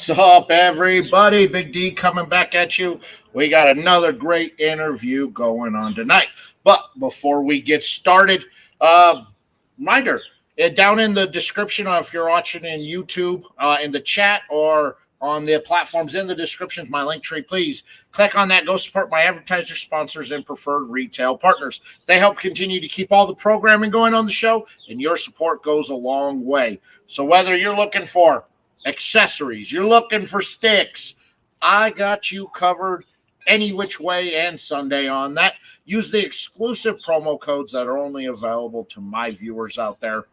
What's up, everybody? Big D coming back at you. We got another great interview going on tonight. But before we get started, reminder down in the description, if you're watching in YouTube, in the chat, or on the platforms in the descriptions, my link tree, please click on that. Go support my advertiser sponsors and preferred retail partners. They help continue to keep all the programming going on the show, and your support goes a long way. So whether you're looking for accessories, you're looking for sticks, I got you covered any which way and Sunday on that. Use the exclusive promo codes that are only available to my viewers out there,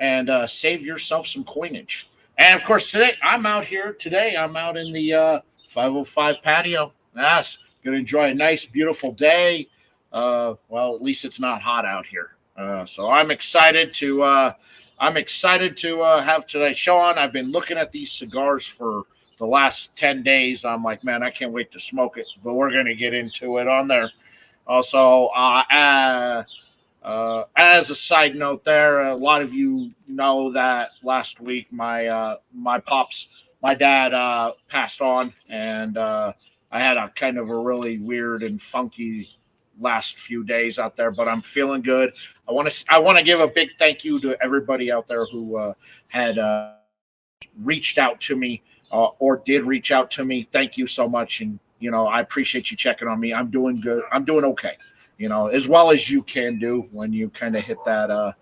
and save yourself some coinage. And of course, I'm out in the 505 patio. Yes, gonna enjoy a nice, beautiful day. Well, at least it's not hot out here. So I'm excited to have tonight's show on. I've been looking at these cigars for the last 10 days. I'm like, man, I can't wait to smoke it. But we're gonna get into it on there. Also, as a side note, there, a lot of you know that last week my dad passed on, and I had a kind of a really weird and funky last few days out there, but I'm feeling good. I want to give a big thank you to everybody out there who had reached out to me or did reach out to me. Thank you so much, and I appreciate you checking on me. I'm doing good. I'm doing okay. As well as you can do when you kind of hit that,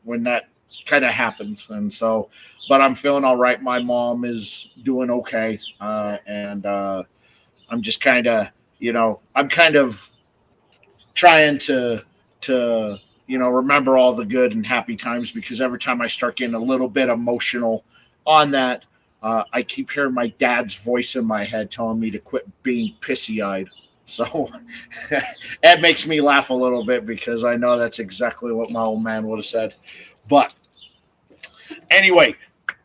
when that kind of happens. And so, but I'm feeling all right. My mom is doing okay. And I'm just kind of, I'm kind of trying to remember all the good and happy times, because every time I start getting a little bit emotional on that, I keep hearing my dad's voice in my head telling me to quit being pissy-eyed. So that makes me laugh a little bit, because I know that's exactly what my old man would have said. But anyway,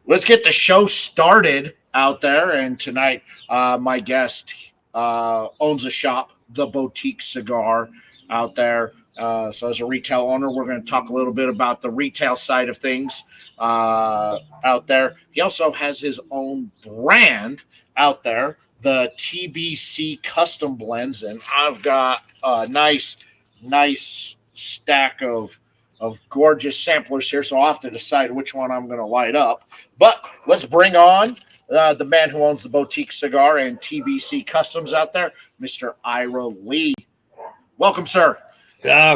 let's get the show started out there. And tonight, my guest owns a shop, the Boutique Cigar, out there. So as a retail owner, we're going to talk a little bit about the retail side of things out there. He also has his own brand out there, the TBC custom blends, and I've got a nice stack of gorgeous samplers here, so I'll have to decide which one I'm going to light up. But let's bring on the man who owns the Boutique Cigar and TBC Customs out there, Mr. Ira Lee. Welcome, sir.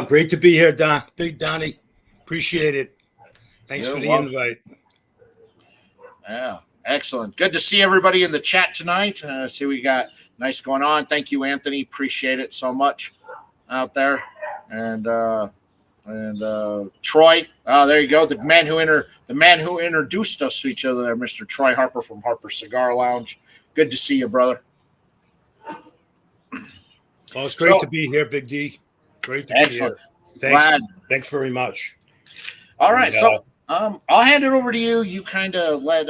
Great to be here, Don. Big Donnie. Appreciate it. Thanks for the invite. Yeah. Excellent. Good to see everybody in the chat tonight. See, we got nice going on. Thank you, Anthony. Appreciate it so much out there. And Troy. There you go. The man who introduced us to each other there, Mr. Troy Harper from Harper Cigar Lounge. Good to see you, brother. Well, it's great to be here, Big D. Great to be here. Thanks. Thanks very much. All right. I'll hand it over to you. You kind of let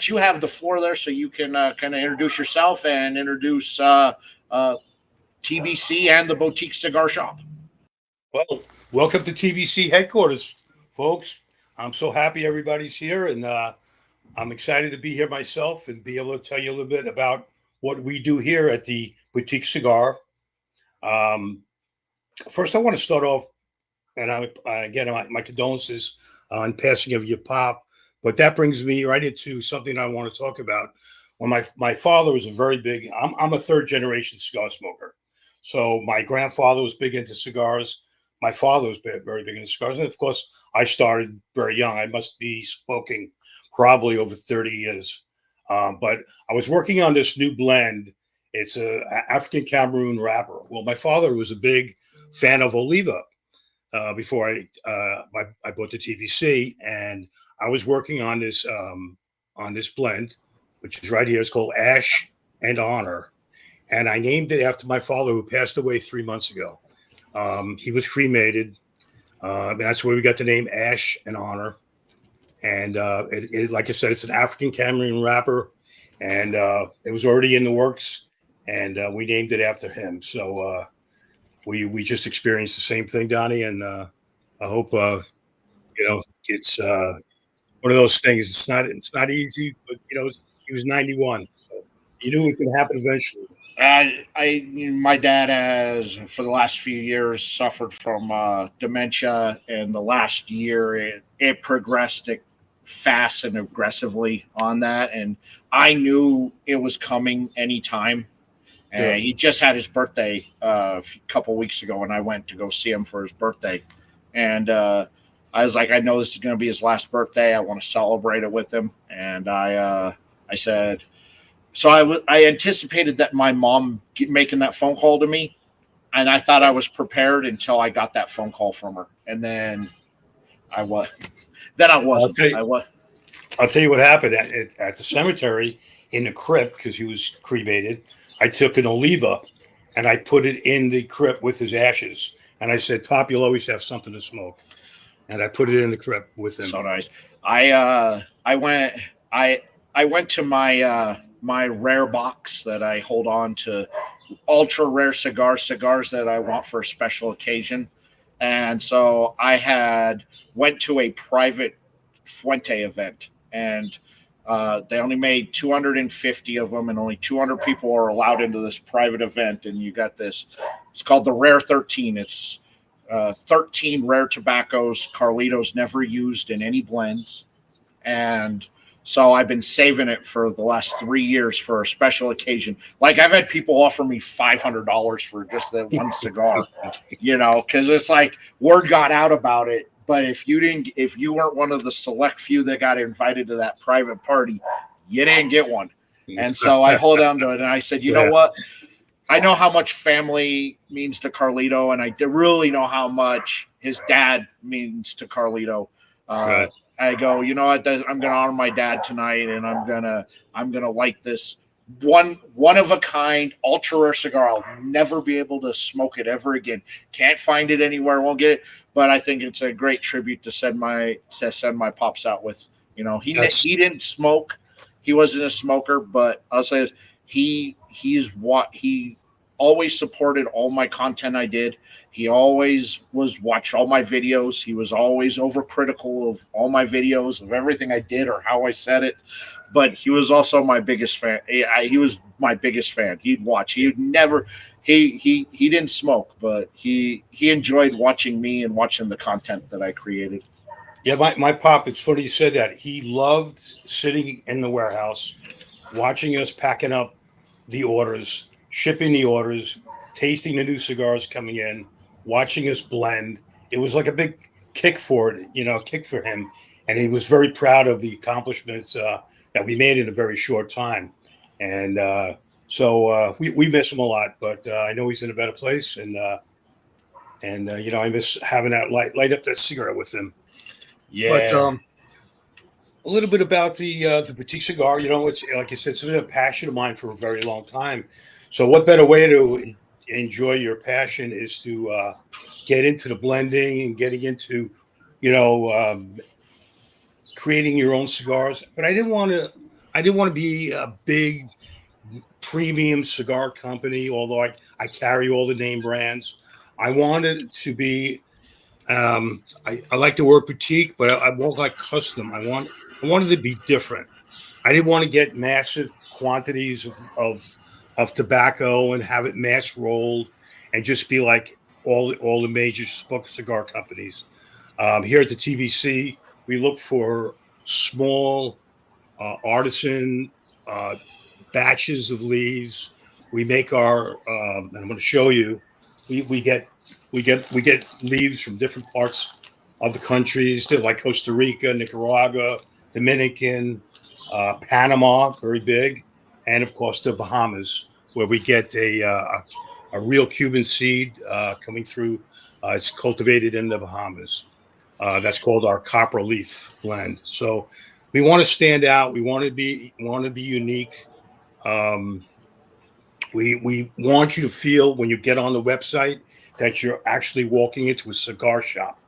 you have the floor there, so you can kind of introduce yourself and introduce TBC and the Boutique Cigar Shop. Well, welcome to TBC headquarters, folks. I'm so happy everybody's here, and I'm excited to be here myself and be able to tell you a little bit about what we do here at the Boutique Cigar. First, I want to start off. And again, my condolences on passing of your pop. But that brings me right into something I want to talk about. When my father was a very big, I'm a third generation cigar smoker. So my grandfather was big into cigars. My father was very big into cigars. And of course, I started very young. I must be smoking probably over 30 years. But I was working on this new blend. It's a African Cameroon wrapper. Well, my father was a big fan of Oliva. Before I bought the TBC, and I was working on this blend, which is right here. It's called Ash and Honor, and I named it after my father, who passed away 3 months ago. He was cremated. That's where we got the name Ash and Honor. And like I said, it's an African Cameroon wrapper, and it was already in the works, and we named it after him. So. We just experienced the same thing, Donnie, and I hope It's one of those things. It's not easy, but he was 91, so you knew it was going to happen eventually. My dad has for the last few years suffered from dementia, and the last year it progressed fast and aggressively on that, and I knew it was coming anytime. Sure. And he just had his birthday a couple weeks ago, and I went to go see him for his birthday, and I was like, I know this is going to be his last birthday. I want to celebrate it with him, and I said. So I anticipated that my mom making that phone call to me, and I thought I was prepared until I got that phone call from her, and then I was, then I I'll wasn't. tell you. I was. I'll tell you what happened at the cemetery in the crypt because he was cremated. I took an Oliva and I put it in the crypt with his ashes, and I said, "Pop, you'll always have something to smoke." And I put it in the crypt with him. So nice. I went I went to my rare box that I hold on to, ultra rare cigars that I want for a special occasion. And so I had went to a private Fuente event, and they only made 250 of them, and only 200 people are allowed into this private event. And you got this, it's called the Rare 13. It's 13 rare tobaccos Carlitos never used in any blends. And so I've been saving it for the last 3 years for a special occasion. Like I've had people offer me $500 for just that one cigar, because it's like word got out about it. But if you weren't one of the select few that got invited to that private party, you didn't get one. And so I hold on to it, and I said, you know what? I know how much family means to Carlito, and I really know how much his dad means to Carlito. Right. I go, you know what? I'm going to honor my dad tonight, and I'm gonna light this one of a kind ultra rare cigar. I'll never be able to smoke it ever again. Can't find it anywhere. Won't get it. But I think it's a great tribute to send my pops out with. He didn't smoke. He wasn't a smoker, but I'll say this, he always supported all my content I did. He always watched all my videos. He was always overcritical of all my videos, of everything I did or how I said it. But he was also my biggest fan. He was my biggest fan. He'd watch. He'd never. He didn't smoke, but he enjoyed watching me and watching the content that I created. Yeah, my pop, it's funny you said that. He loved sitting in the warehouse, watching us packing up the orders, shipping the orders, tasting the new cigars coming in, watching us blend. It was like a big kick for it, kick for him. And he was very proud of the accomplishments that we made in a very short time. And so we miss him a lot, but I know he's in a better place. And I miss having that light up that cigarette with him. But Yeah. a little bit about the boutique cigar. It's like you said, it's been a passion of mine for a very long time. So, what better way to enjoy your passion is to get into the blending and getting into, creating your own cigars. But I didn't want to be a big premium cigar company. Although I carry all the name brands, I wanted to be. I like the word boutique, but I won't like custom. I wanted to be different. I didn't want to get massive quantities of tobacco and have it mass rolled and just be like all the major cigar companies. Here at the TBC, we look for small artisan batches of leaves. We make and I'm going to show you. We get leaves from different parts of the countries, like Costa Rica, Nicaragua, Dominican, Panama, very big, and of course the Bahamas, where we get a real Cuban seed coming through. It's cultivated in the Bahamas. That's called our copper leaf blend. So we want to stand out. We want to be unique. We want you to feel when you get on the website that you're actually walking into a cigar shop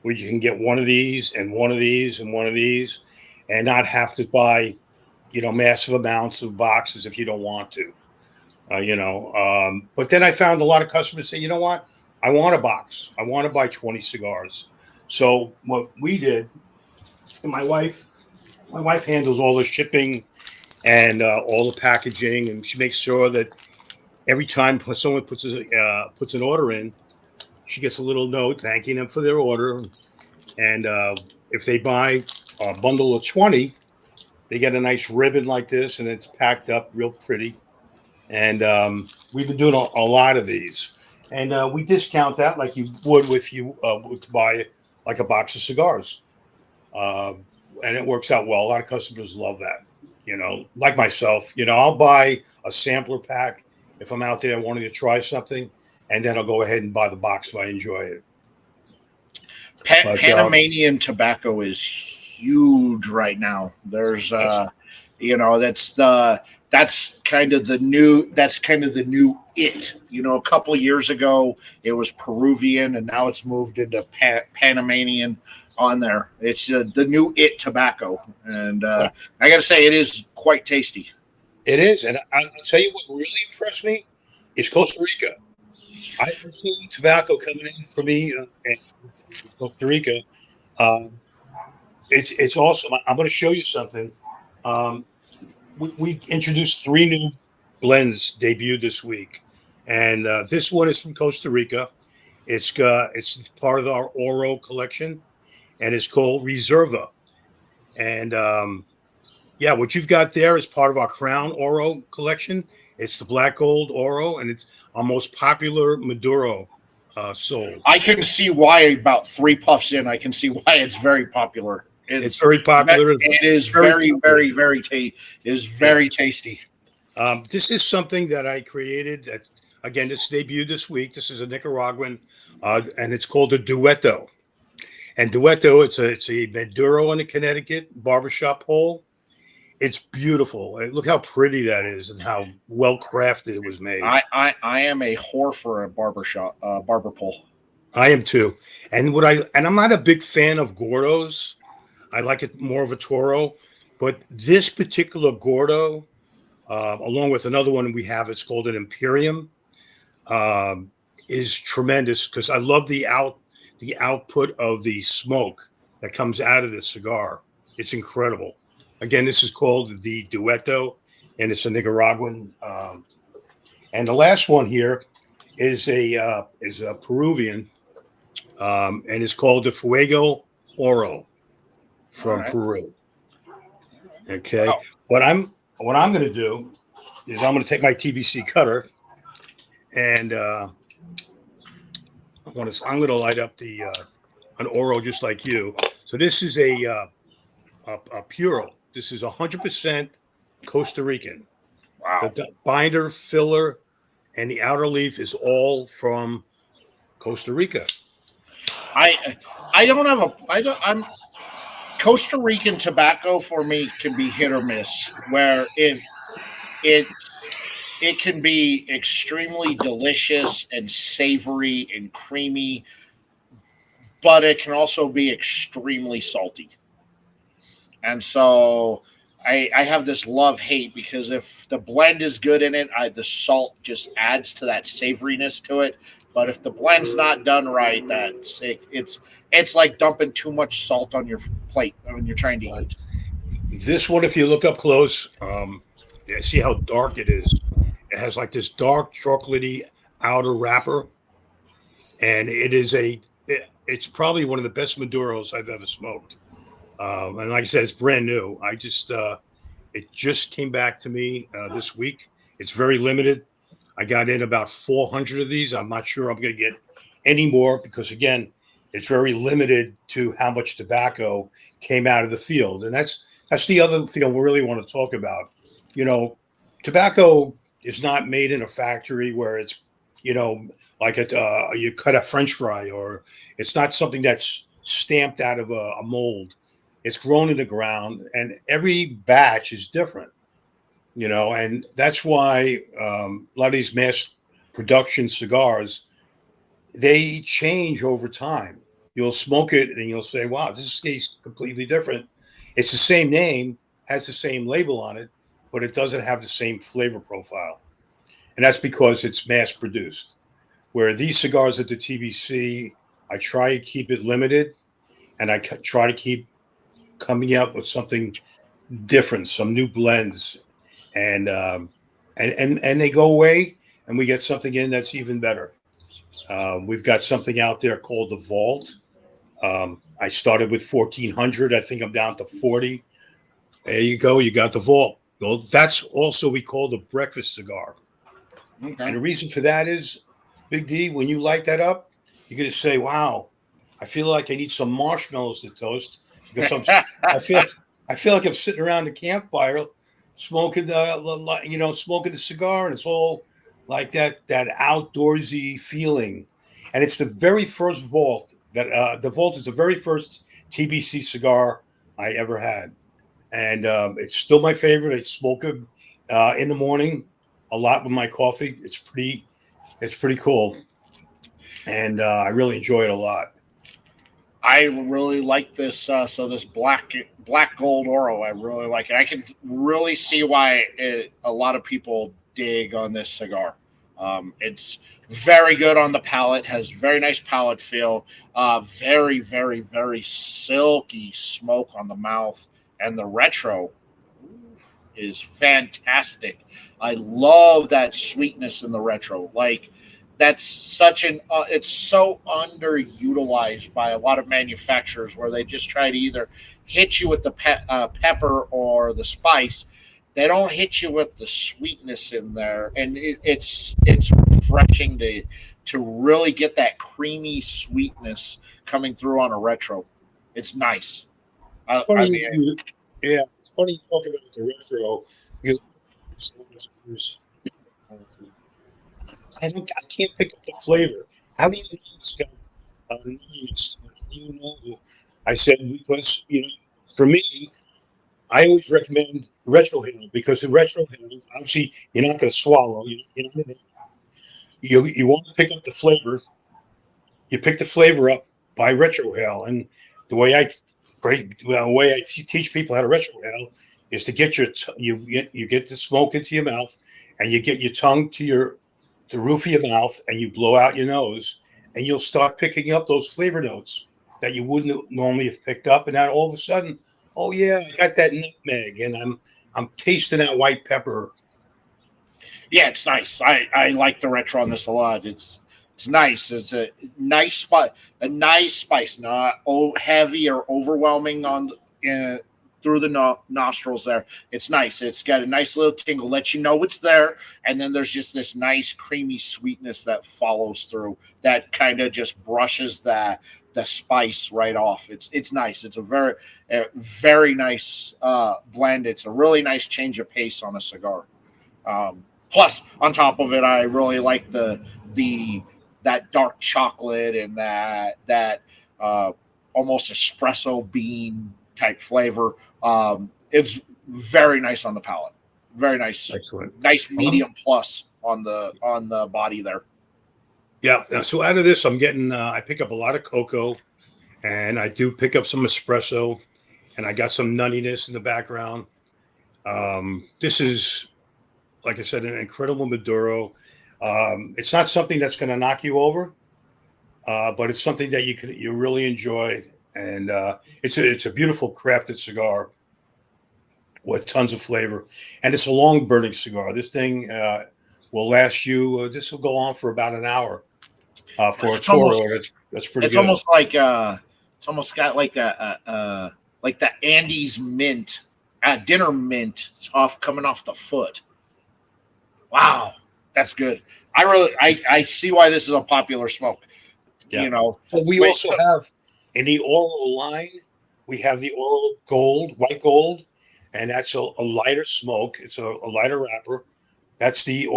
where you can get one of these and one of these and one of these and not have to buy, massive amounts of boxes if you don't want to, But then I found a lot of customers say, you know what? I want a box. I want to buy 20 cigars. So what we did, and my wife handles all the shipping and all the packaging, and she makes sure that every time someone puts an order in, she gets a little note thanking them for their order. And if they buy a bundle of 20, they get a nice ribbon like this, and it's packed up real pretty. And we've been doing a lot of these, and we discount that like you would if you would buy like a box of cigars, uh, and it works out well. A lot of customers love that. Like myself, I'll buy a sampler pack if I'm out there wanting to try something, and then I'll go ahead and buy the box if I enjoy it. But Panamanian tobacco is huge right now. There's that's kind of the new it. A couple of years ago it was Peruvian, and now it's moved into Panamanian on there. It's the new it tobacco, and I got to say it is quite tasty. It is, and I'll tell you what really impressed me is Costa Rica. I've seen tobacco coming in for me in Costa Rica. It's awesome. I'm going to show you something. We introduced 3 new blends debuted this week, and this one is from Costa Rica. It's part of our Oro collection, and it's called Reserva. And what you've got there is part of our Crown Oro collection. It's the Black Gold Oro, and it's our most popular Maduro sold. I can see why about 3 puffs in. I can see why it's very popular. It's very popular. It is very tasty. This is something that I created. Again, this debuted this week. This is a Nicaraguan, and it's called a Duetto. And Duetto, it's a Maduro in a Connecticut barbershop pole. It's beautiful. Look how pretty that is, and how well crafted it was made. I am a whore for a barber pole. I am too. And I'm not a big fan of Gordos. I like it more of a Toro, but this particular Gordo, along with another one we have, it's called an Imperium, is tremendous because I love the output of the smoke that comes out of the cigar. It's incredible. Again, this is called the Duetto, and it's a Nicaraguan. And the last one here is a Peruvian, and it's called the Fuego Oro from Peru. Okay. Oh. What I'm going to do is I'm going to take my TBC cutter, and I'm going to light up an Oro just like you. So this is a Puro. This is 100% Costa Rican. Wow. The binder, filler, and the outer leaf is all from Costa Rica. I'm Costa Rican tobacco for me can be hit or miss, where it can be extremely delicious and savory and creamy, but it can also be extremely salty. And so I have this love-hate, because if the blend is good in it, the salt just adds to that savoriness to it. But if the blend's not done right, it's like dumping too much salt on your plate when you're trying to eat. This one, if you look up close, see how dark it is. It has like this dark chocolatey outer wrapper, and it's probably one of the best Maduros I've ever smoked. And like I said, it's brand new. It just came back to me this week. It's very limited. I got in about 400 of these. I'm not sure I'm going to get any more because, again, it's very limited to how much tobacco came out of the field. And that's the other thing we really want to talk about. Tobacco is not made in a factory where it's, like you cut a French fry, or it's not something that's stamped out of a mold. It's grown in the ground, and every batch is different, and that's why a lot of these mass production cigars, they change over time. You'll smoke it and you'll say, wow, this is completely different. It's the same name, has the same label on it, but it doesn't have the same flavor profile. And that's because it's mass produced. Where these cigars at the TBC, I try to keep it limited. and I try to keep coming out with something different, some new blends, and and they go away, and we get something in that's even better. We've got something out there called the Vault. I started with 1400. I think I'm down to 40. There you go. You got the Vault. Well, that's also we call the breakfast cigar. And Okay. the reason for that is, Big D, when you light that up, you're going to say, wow, I feel like I need some marshmallows to toast because I feel, I feel like I'm sitting around the campfire smoking smoking the cigar, and it's all like that outdoorsy feeling. And it's the very first Vault the Vault is the very first TBC cigar I ever had. And it's still my favorite. I smoke it in the morning a lot with my coffee. It's pretty cool, and I really enjoy it a lot. I really like this. So this black gold Oro, I really like it. I can really see why a lot of people dig on this cigar. It's very good on the palate. Has very nice palate feel. Very very very silky smoke on the mouth, and the retro is fantastic. I love that sweetness in the retro. Like that's such an it's so underutilized by a lot of manufacturers where they just try to either hit you with the pepper or the spice. They don't hit you with the sweetness in there, and it's refreshing to really get that creamy sweetness coming through on a retro. It's nice. I Funny, mean, yeah, it's funny you talk about the retro because I can't pick up the flavor. How do you know it's got nuttiness to it? How do you know? I said because for me, I always recommend retro hill because the retro hill, obviously, you're not going to swallow. You want to pick up the flavor. You pick the flavor up by retrohale, and the way I teach people how to retrohale is to get you get the smoke into your mouth, and you get your tongue to the roof of your mouth, and you blow out your nose, and you'll start picking up those flavor notes that you wouldn't normally have picked up, and then all of a sudden, oh yeah, I got that nutmeg, and I'm tasting that white pepper. yeah, it's nice. I like the retro on this a lot. It's nice. It's a nice spot, a nice spice, not heavy or overwhelming on uh, through the nostrils. There, it's nice. It's got a nice little tingle, let you know it's there, and then there's just this nice creamy sweetness that follows through. That kind of just brushes the spice right off. It's nice. It's very nice blend. It's a really nice change of pace on a cigar. Plus, on top of it, I really like the that dark chocolate and that uh, almost espresso bean type flavor. It's very nice on the palate. Very nice, Excellent. nice medium plus on the body there. Yeah. So out of this, I'm getting I pick up a lot of cocoa, and I do pick up some espresso, and I got some nuttiness in the background. This is, like I said, an incredible Maduro. It's not something that's going to knock you over, but it's something that you really enjoy, and it's a beautiful crafted cigar with tons of flavor, and it's a long burning cigar. This thing will last you. This will go on for about an hour for a It's Toro. almost That's pretty it's good. almost it's almost got like the Andes mint, dinner mint off coming off the foot. Wow, that's good. I see why this is a popular smoke. Yeah. You know, But we wait, also have in the Oro line, we have the Oro Gold, white gold, and that's a lighter smoke. It's a lighter wrapper. That's the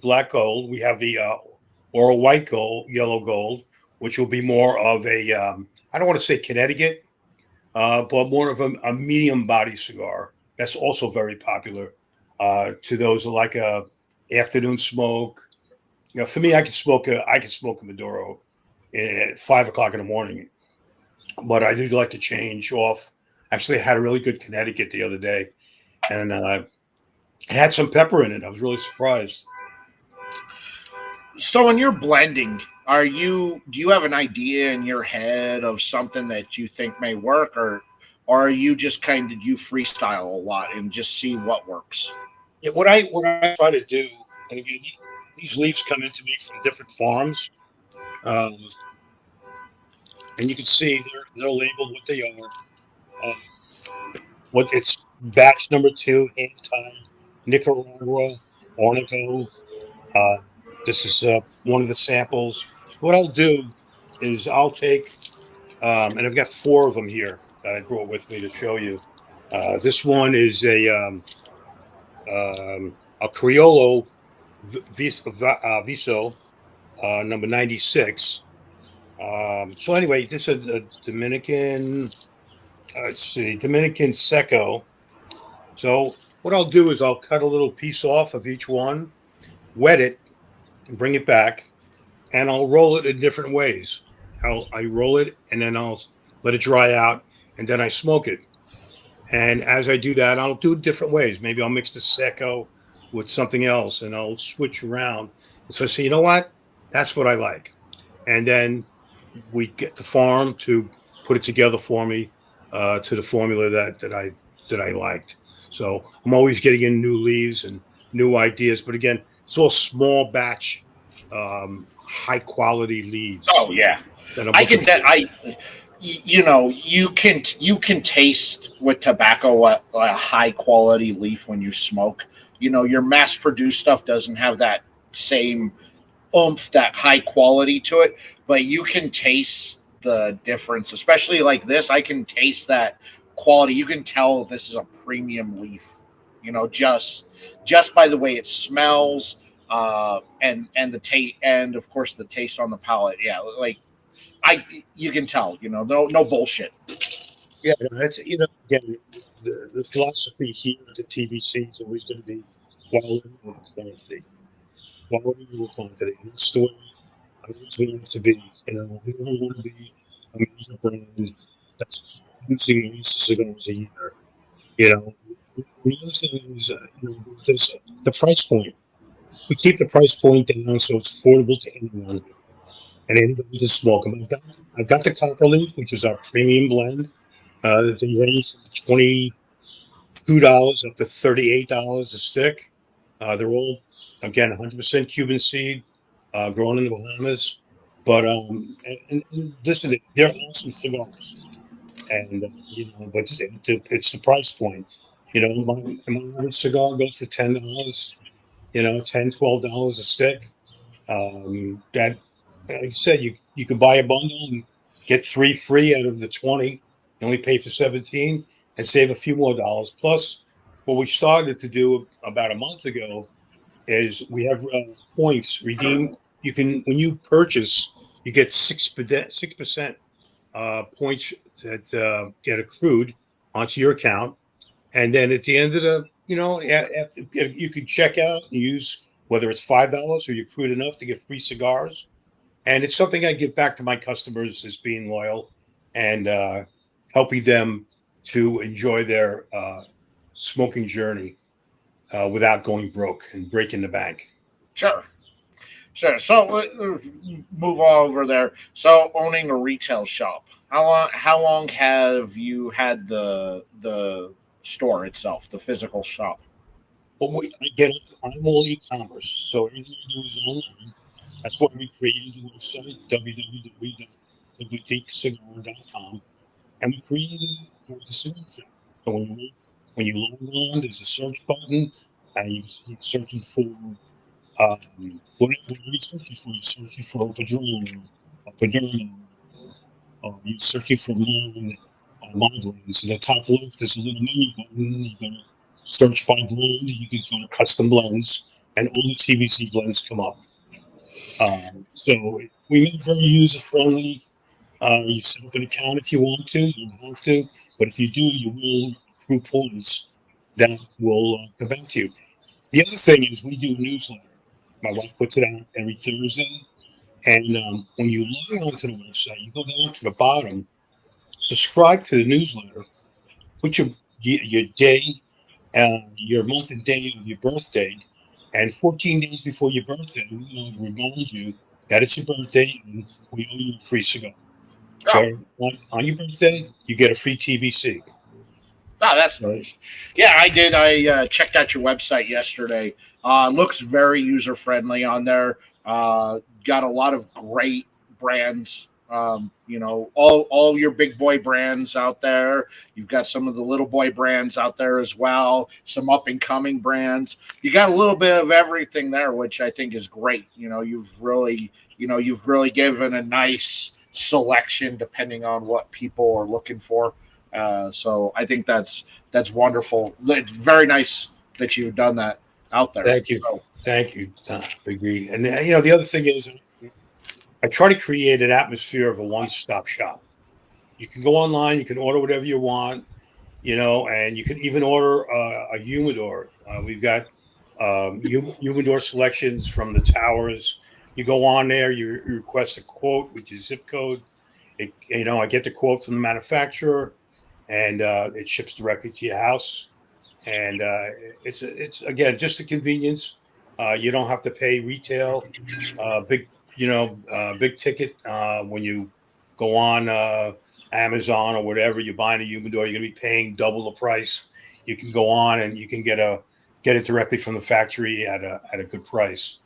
black gold. We have the Oro white gold, yellow gold, which will be more of a I don't want to say Connecticut, but more of a medium body cigar. That's also very popular to those who like a afternoon smoke. For me, I can smoke a Maduro at 5 o'clock in the morning, but I do like to change off. Actually, I had a really good Connecticut the other day, and it had some pepper in it. I was really surprised. so when you're blending, Do you have an idea in your head of something that you think may work, or are you just kind of you freestyle a lot and just see what works? Yeah, what I try to do, and again, these leaves come into me from different farms, um, and you can see they're labeled what they are. Uh, what it's batch number two, hand tied, Nicaragua, Ornico. Uh, this is one of the samples. What I'll do is I'll take, and I've got four of them here that I brought with me to show you. This one is a Criollo Viso, number 96. So anyway, this is a Dominican, let's see, Dominican Seco. So what I'll do is I'll cut a little piece off of each one, wet it, and bring it back, and I'll roll it in different ways. I roll it and then I'll let it dry out, and then I smoke it. And as I do that, I'll do it different ways. Maybe I'll mix the Seco with something else, and I'll switch around. And so I say, you know what? That's what I like. And then we get the farm to put it together for me to the formula that I liked. So I'm always getting in new leaves and new ideas. But again, it's all small batch, high quality leaves Oh yeah, that I'm I looking can. for. You know, you can taste with tobacco a high quality leaf when you smoke. You know, your mass produced stuff doesn't have that same oomph, that high quality to it, but you can taste the difference, especially like this. I can taste that quality. You can tell this is a premium leaf, you know, just by the way it smells, and the taste, and of course the taste on the palate. Yeah, like I you can tell, you know, no bullshit. Yeah, that's again the philosophy here at the TBC is always going to be quality over quantity, quality over quantity, and that's the way I always want it to be. I never want to be a major brand that's producing millions of cigars a year. You know, and the other thing is, this, the price point. We keep the price point down so it's affordable to anyone and anybody can smoke them. I've got the copper leaf, which is our premium blend. They range from $22 up to $38 a stick. They're all again 100% Cuban seed, grown in the Bahamas. But and listen, they're awesome cigars, and but it's the price point. My average cigar goes for $10. $10, $12 a stick. That, like I said, you could buy a bundle and get three free out of the 20. You only pay for 17 and save a few more dollars. Plus, what we started to do about a month ago is we have points redeem. You can when you purchase, you get 6% points that get accrued onto your account, and then at the end of the, after, you could check out and use whether it's $5 or you accrued enough to get free cigars. And it's something I give back to my customers as being loyal and helping them to enjoy their smoking journey without going broke and breaking the bank. Sure. Sure. So move on over there. So owning a retail shop. How long have you had the store itself, the physical shop? But again, I'm all e-commerce, so everything I do is online. That's why we created the website www.theboutiquecigar.com, and we created like a cigar shop. So when you log on, there's a search button, and you're searching for whatever you're searching for. You're searching for a Padron or a Paderno, you're searching for my brands. In the top left, there's a little menu button. You go to search by brand. You can go to custom blends, and all the TBC blends come up. So we make it very user friendly. You set up an account if you want to. You don't have to, but if you do, you will accrue points that will come back to you. The other thing is we do a newsletter. My wife puts it out every Thursday, and when you log on to the website, you go down to the bottom, subscribe to the newsletter, put your day, your month and day of your birthday, and 14 days before your birthday, we're going to remind you that it's your birthday and we owe you a free cigar. Oh, So on your birthday, you get a free TBC. oh, that's So nice. Yeah, I did. I checked out your website yesterday. Looks very user friendly on there. Got a lot of great brands. All your big boy brands out there. You've got some of the little boy brands out there as well. Some up and coming brands. You got a little bit of everything there, which I think is great. You've really given a nice selection depending on what people are looking for. So I think that's wonderful. It's very nice that you've done that out there. thank you. So Thank you. I agree. And the other thing is I try to create an atmosphere of a one-stop shop. You can go online, you can order whatever you want, and you can even order a humidor. We've got humidor selections from the towers. You go on there, you request a quote with your zip code. I get the quote from the manufacturer, and it ships directly to your house. And it's again just the convenience. You don't have to pay retail, big big ticket when you go on Amazon or whatever. You're buying a humidor, you're gonna be paying double the price. You can go on and you can get it directly from the factory at a good price.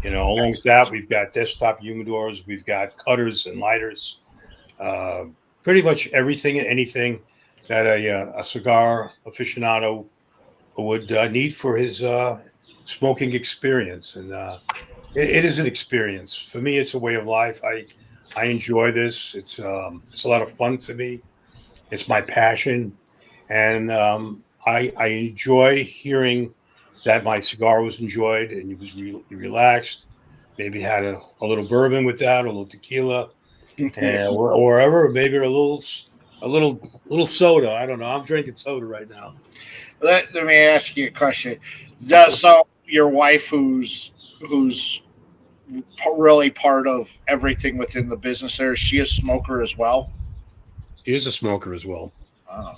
Along with that, we've got desktop humidors, we've got cutters and lighters, uh, pretty much everything and anything that a cigar aficionado would need for his smoking experience. And it is an experience for me. It's a way of life. I enjoy this. It's a lot of fun for me. It's my passion, and I enjoy hearing that my cigar was enjoyed and it was relaxed. Maybe had a little bourbon with that, a little tequila, and or wherever, maybe a little soda. I don't know. I'm drinking soda right now. let me ask you a question. Does so your wife, who's really part of everything within the business there, is she a smoker as well? She is a smoker as well. Oh,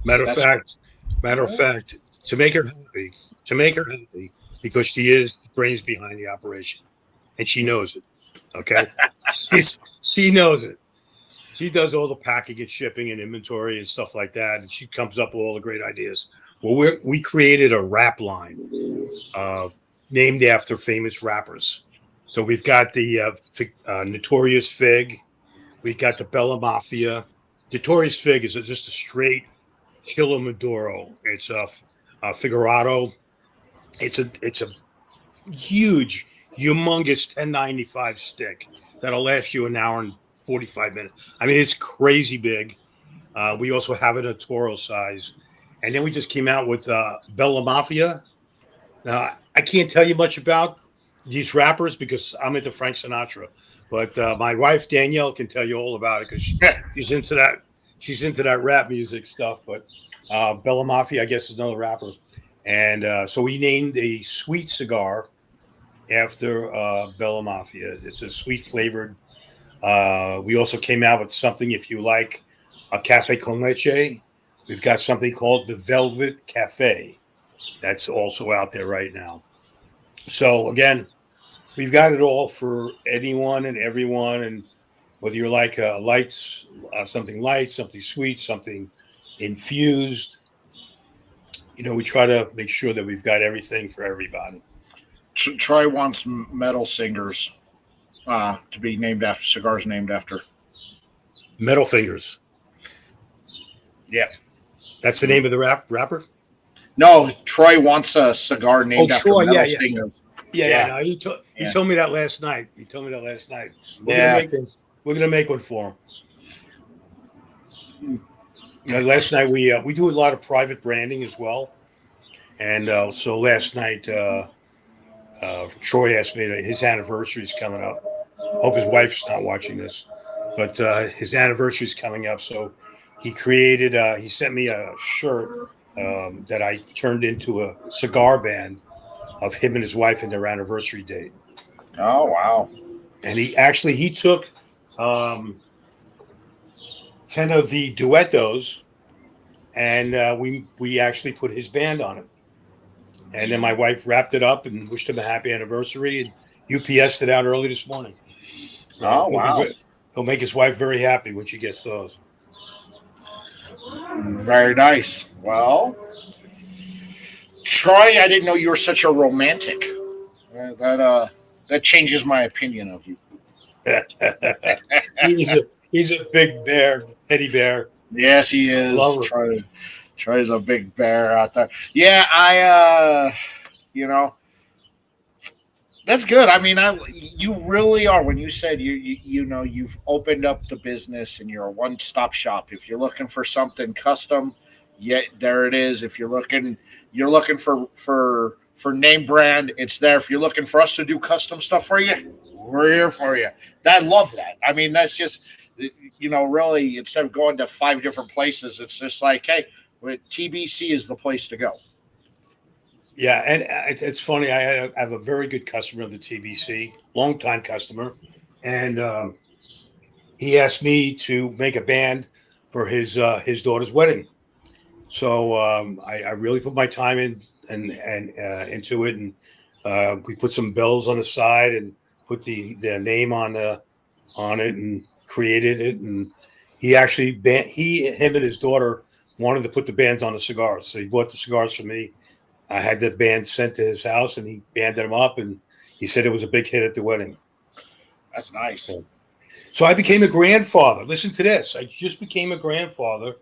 Matter of that's fact, matter of fact, to make her happy, to make her happy, because she is the brains behind the operation, and she knows it. Okay, she knows it. She does all the packing and shipping and inventory and stuff like that, and she comes up with all the great ideas. Well, we created a rap line uh, named after famous rappers. So we've got the Notorious Fig, we got the Bella Mafia. Notorious Fig is just a straight killer Maduro. It's a Figurado. It's a huge, humongous 1095 stick that'll last you an hour and 45 minutes. I mean, it's crazy big. We also have it a Toro size. And then we just came out with Bella Mafia. Now, I can't tell you much about these rappers because I'm into Frank Sinatra, but my wife Danielle can tell you all about it because she's into that. She's into that rap music stuff. But Bella Mafia, I guess, is another rapper, and so we named a sweet cigar after Bella Mafia. It's a sweet flavored. We also came out with something, if you like, a cafe con leche. We've got something called the Velvet Cafe. That's also out there right now. So again, we've got it all for anyone and everyone, and whether you're like something light, something sweet, something infused, we try to make sure that we've got everything for everybody. Troy wants metal singers to be named after cigars named after. Metal Fingers. Yeah. That's the name of the rapper. No, Troy wants a cigar Oh, named after Troy. metal Yeah, yeah, singers. yeah. Yeah. No, he Yeah. told me that last night. He told me that last night. We're gonna Yeah. make one. We're gonna make one for him. Last night we do a lot of private branding as well, and so last night Troy asked me to, his anniversary is coming up. Hope his wife's not watching this, but his anniversary is coming up. So he sent me a shirt that I turned into a cigar band of him and his wife and their anniversary date. Oh wow. And he took 10 of the duettos, and we actually put his band on it. And then my wife wrapped it up and wished him a happy anniversary. And UPS'd it out early this morning. So Oh, wow. he'll make his wife very happy when she gets those. Very nice. Well, Troy, I didn't know you were such a romantic. That changes my opinion of you. he's a big bear, teddy bear Yes, he is. lover. Troy's a big bear out there. Yeah, you know, that's good. I mean, you really are. When you said you've opened up the business and you're a one stop shop. If you're looking for something custom, yeah, there it is. If you're looking for name brand, it's there. If you're looking for us to do custom stuff for you, we're here for you. I love that. I mean, that's just really instead of going to 5 different places, it's just like, hey, TBC is the place to go. Yeah, and it's funny. I have a very good customer of the TBC, longtime customer, and he asked me to make a band for his daughter's wedding. So I really put my time in and into it, and we put some bells on the side and put the name on it and created it. And him and his daughter wanted to put the bands on the cigars, so he bought the cigars for me. I had the band sent to his house, and he banded them up, and he said it was a big hit at the wedding. That's nice. So I became a grandfather. Listen to this. I just became a grandfather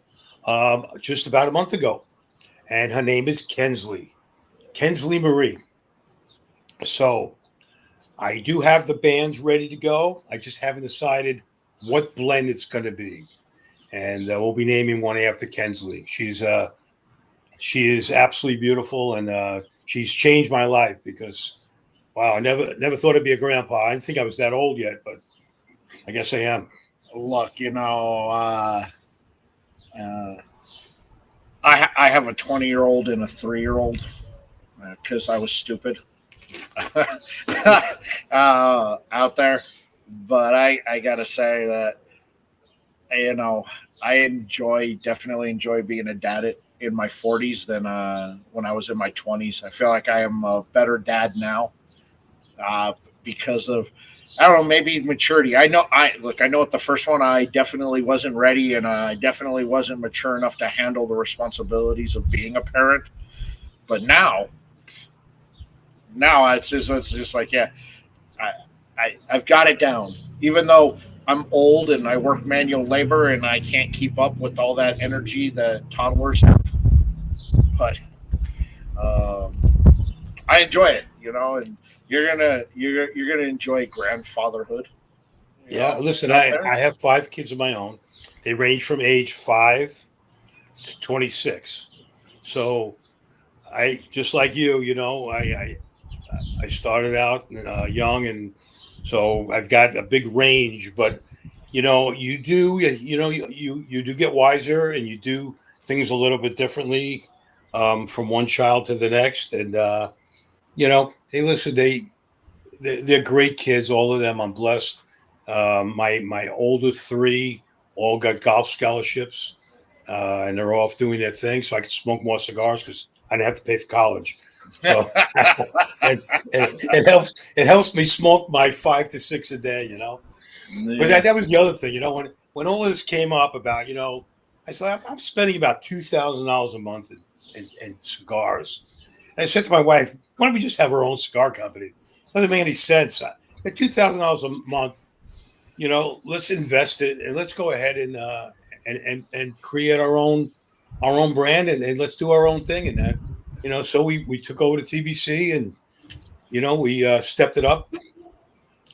just about a month ago, and her name is Kensley Marie. So I do have the bands ready to go. I just haven't decided what blend it's going to be, and we'll be naming one after Kensley. She is absolutely beautiful, and she's changed my life because, wow, I never thought I'd be a grandpa. I didn't think I was that old yet, but I guess I am. Look, I have a 20-year-old and a 3-year-old because I was stupid out there. But I gotta say that I definitely enjoy being a dad in my 40s than when I was in my 20s. I feel like I am a better dad now because of I don't know, maybe maturity. I know at the first one I definitely wasn't ready and I definitely wasn't mature enough to handle the responsibilities of being a parent. But now it's just like, yeah, I've got it down. Even though I'm old and I work manual labor and I can't keep up with all that energy that toddlers have, but um, I enjoy it, and you're gonna enjoy grandfatherhood. Yeah, listen, Out I there. have 5 kids of my own. They range from age 5 to 26. So I just like you, I started out young, and so I've got a big range. But you do get wiser, and you do things a little bit differently from one child to the next. And hey, listen, they're great kids, all of them. I'm blessed. My older 3 all got golf scholarships, and they're off doing their thing, so I can smoke more cigars because I didn't have to pay for college. So it helps me smoke my 5 to 6 a day, But Yeah. that was the other thing, when all of this came up about, I said I'm spending about $2,000 a month in cigars. And I said to my wife, why don't we just have our own cigar company? Doesn't make any sense. At $2,000 a month, let's invest it and let's go ahead and create our own brand, and let's do our own thing. And that, so we took over to TBC, and we stepped it up,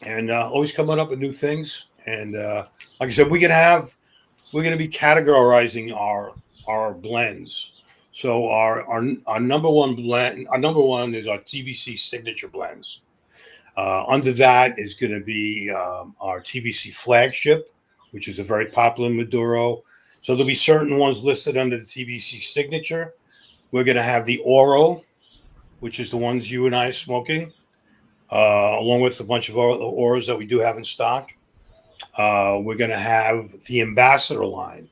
and always coming up with new things. And like I said, we're gonna be categorizing our blends. So our number one blend, our number one is our TBC signature blends. Under that is going to be our TBC flagship, which is a very popular Maduro. So there'll be certain ones listed under the TBC signature. We're going to have the Oro, which is the ones you and I are smoking, along with a bunch of other Oros that we do have in stock. We're going to have the Ambassador line.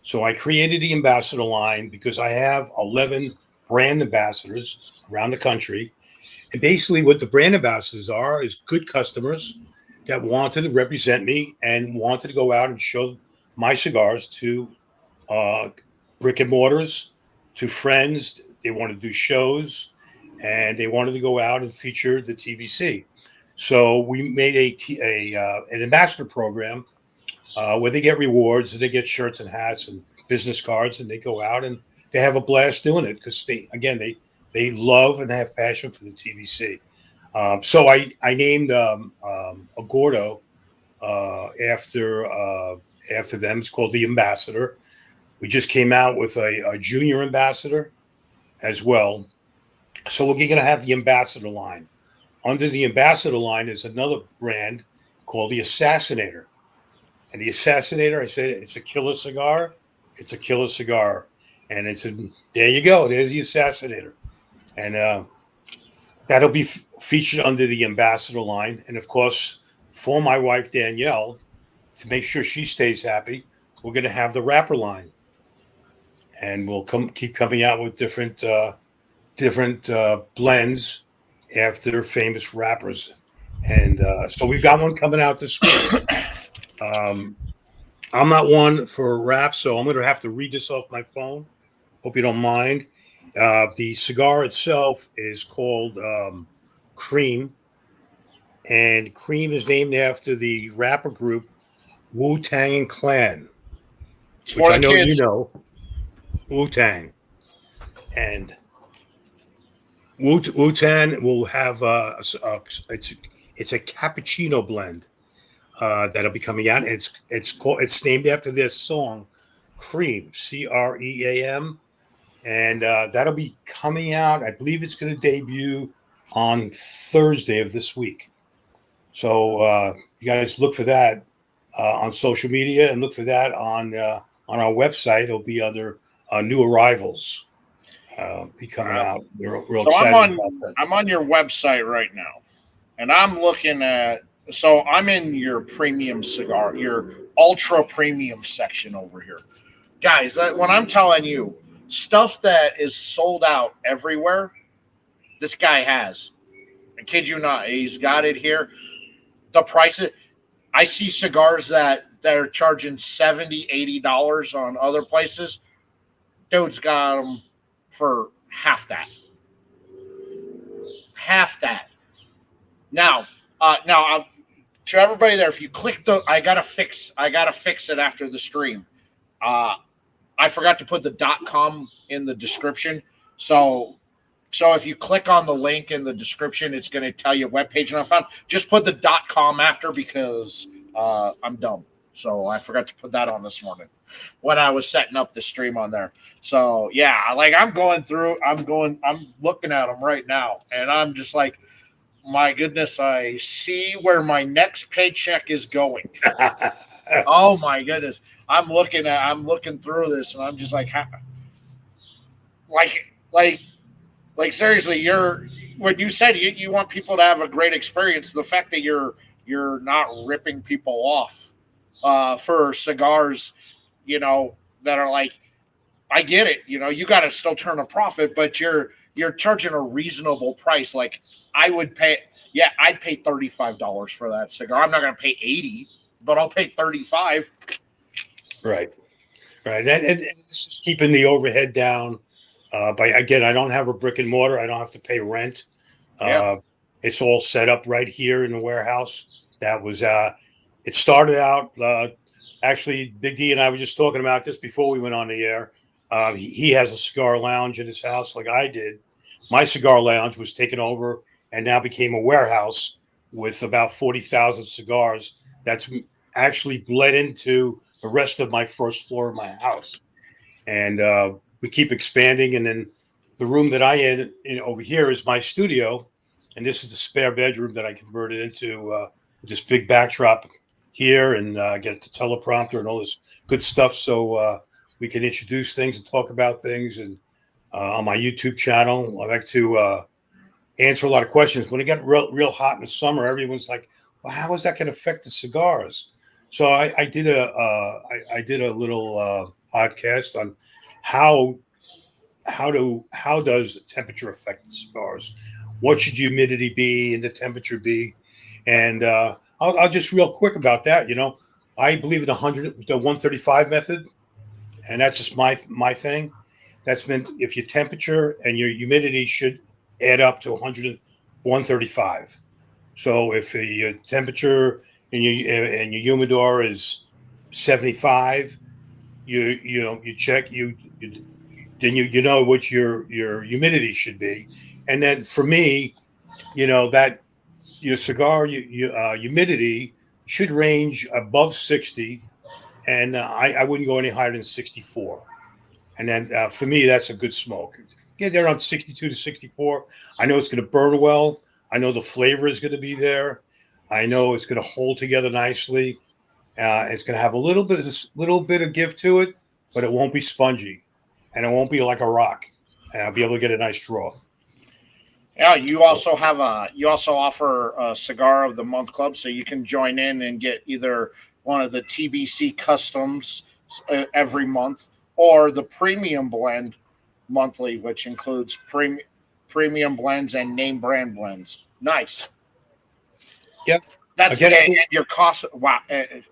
So I created the Ambassador line because I have 11 brand ambassadors around the country. And basically, what the brand ambassadors are is good customers that wanted to represent me and wanted to go out and show my cigars to uh, brick and mortars, to friends. They wanted to do shows, and they wanted to go out and feature the TBC. So we made an ambassador program where they get rewards, and they get shirts and hats and business cards, and they go out and they have a blast doing it because they love and have passion for the TBC. So I named a Gordo after them. It's called the Ambassador. We just came out with a junior ambassador as well. So we're going to have the Ambassador line. Under the Ambassador line is another brand called the Assassinator. And the Assassinator, I said, it's a killer cigar. It's a killer cigar. And there you go. There's the Assassinator. And that'll be featured under the Ambassador line. And of course, for my wife, Danielle, to make sure she stays happy, we're going to have the Wrapper line. And we'll keep coming out with different blends after famous rappers. And so we've got one coming out this week. I'm not one for rap, so I'm going to have to read this off my phone. Hope you don't mind. The cigar itself is called Cream. And Cream is named after the rapper group Wu-Tang Clan, which I know you know. Wu-Tang. And Wu-Tang will have it's a cappuccino blend that'll be coming out. It's named after their song Cream, Cream, and that'll be coming out. I believe it's going to debut on Thursday of this week. So you guys look for that on social media and look for that on our website. There'll be other new arrivals be coming out. We're excited about that. I'm on your website right now, and I'm looking at. So I'm in your premium cigar, your ultra premium section over here, guys. When I'm telling you stuff that is sold out everywhere, this guy has. I kid you not. He's got it here. The prices. I see cigars that are charging $70, $80 on other places. Dude's got them for half that. Half that. Now, to everybody there, if you click I gotta fix it after the stream. I forgot to put the .com in the description. So if you click on the link in the description, it's going to tell you webpage and I found. Just put the .com after because I'm dumb. So I forgot to put that on this morning when I was setting up the stream on there. So yeah, like I'm looking at them right now, and I'm just like, my goodness, I see where my next paycheck is going. Oh my goodness. I'm looking through this and I'm just like seriously, when you said you want people to have a great experience, the fact that you're not ripping people off for cigars, that are like, I get it, you got to still turn a profit, but you're charging a reasonable price. Like I'd pay $35 for that cigar. I'm not going to pay $80, but I'll pay $35. Right. And it's just keeping the overhead down. Again, I don't have a brick and mortar. I don't have to pay rent. Yeah. It's all set up right here in the warehouse. That was it started out actually. Big D and I were just talking about this before we went on the air. He has a cigar lounge in his house, like I did. My cigar lounge was taken over and now became a warehouse with about 40,000 cigars. That's actually bled into the rest of my first floor of my house, and we keep expanding. And then the room that I in over here is my studio, and this is the spare bedroom that I converted into this big backdrop here, and get the teleprompter and all this good stuff, so we can introduce things and talk about things. And on my YouTube channel, I like to answer a lot of questions. When it got real hot in the summer, everyone's like, "Well, how is that going to affect the cigars?" So I did a little podcast on how does temperature affect the cigars. what should humidity be and the temperature be. And I'll just real quick about that. I believe in the 135 method, and that's just my thing. That's meant if your temperature and your humidity should add up to 135. So if your temperature and your humidor is 75, you check you then you know what your humidity should be, and then for me, that your cigar humidity should range above 60, and I wouldn't go any higher than 64. And then for me, that's a good smoke. Get there on 62 to 64. I know it's going to burn well. I know the flavor is going to be there. I know it's going to hold together nicely. It's going to have a little bit of give to it, but it won't be spongy, and it won't be like a rock. And I'll be able to get a nice draw. Yeah, you also offer a cigar of the month club, so you can join in and get either one of the TBC customs every month or the premium blend monthly, which includes premium blends and name brand blends. Nice. Yeah. That's Again, and your cost. Wow, I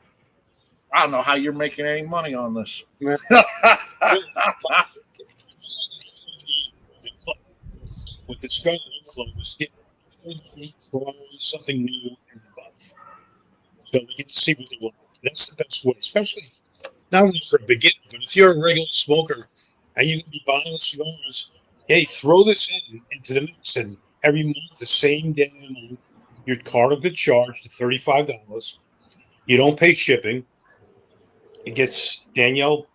don't know how you're making any money on this. with the Cigar Club was try something new every month, so we get to see what they like. That's the best way, especially not only for a beginner, but if you're a regular smoker and you can be buying cigars, hey, throw this into the mix, and every month, the same day of the month, your card will get charged to $35. You don't pay shipping. It gets Danielle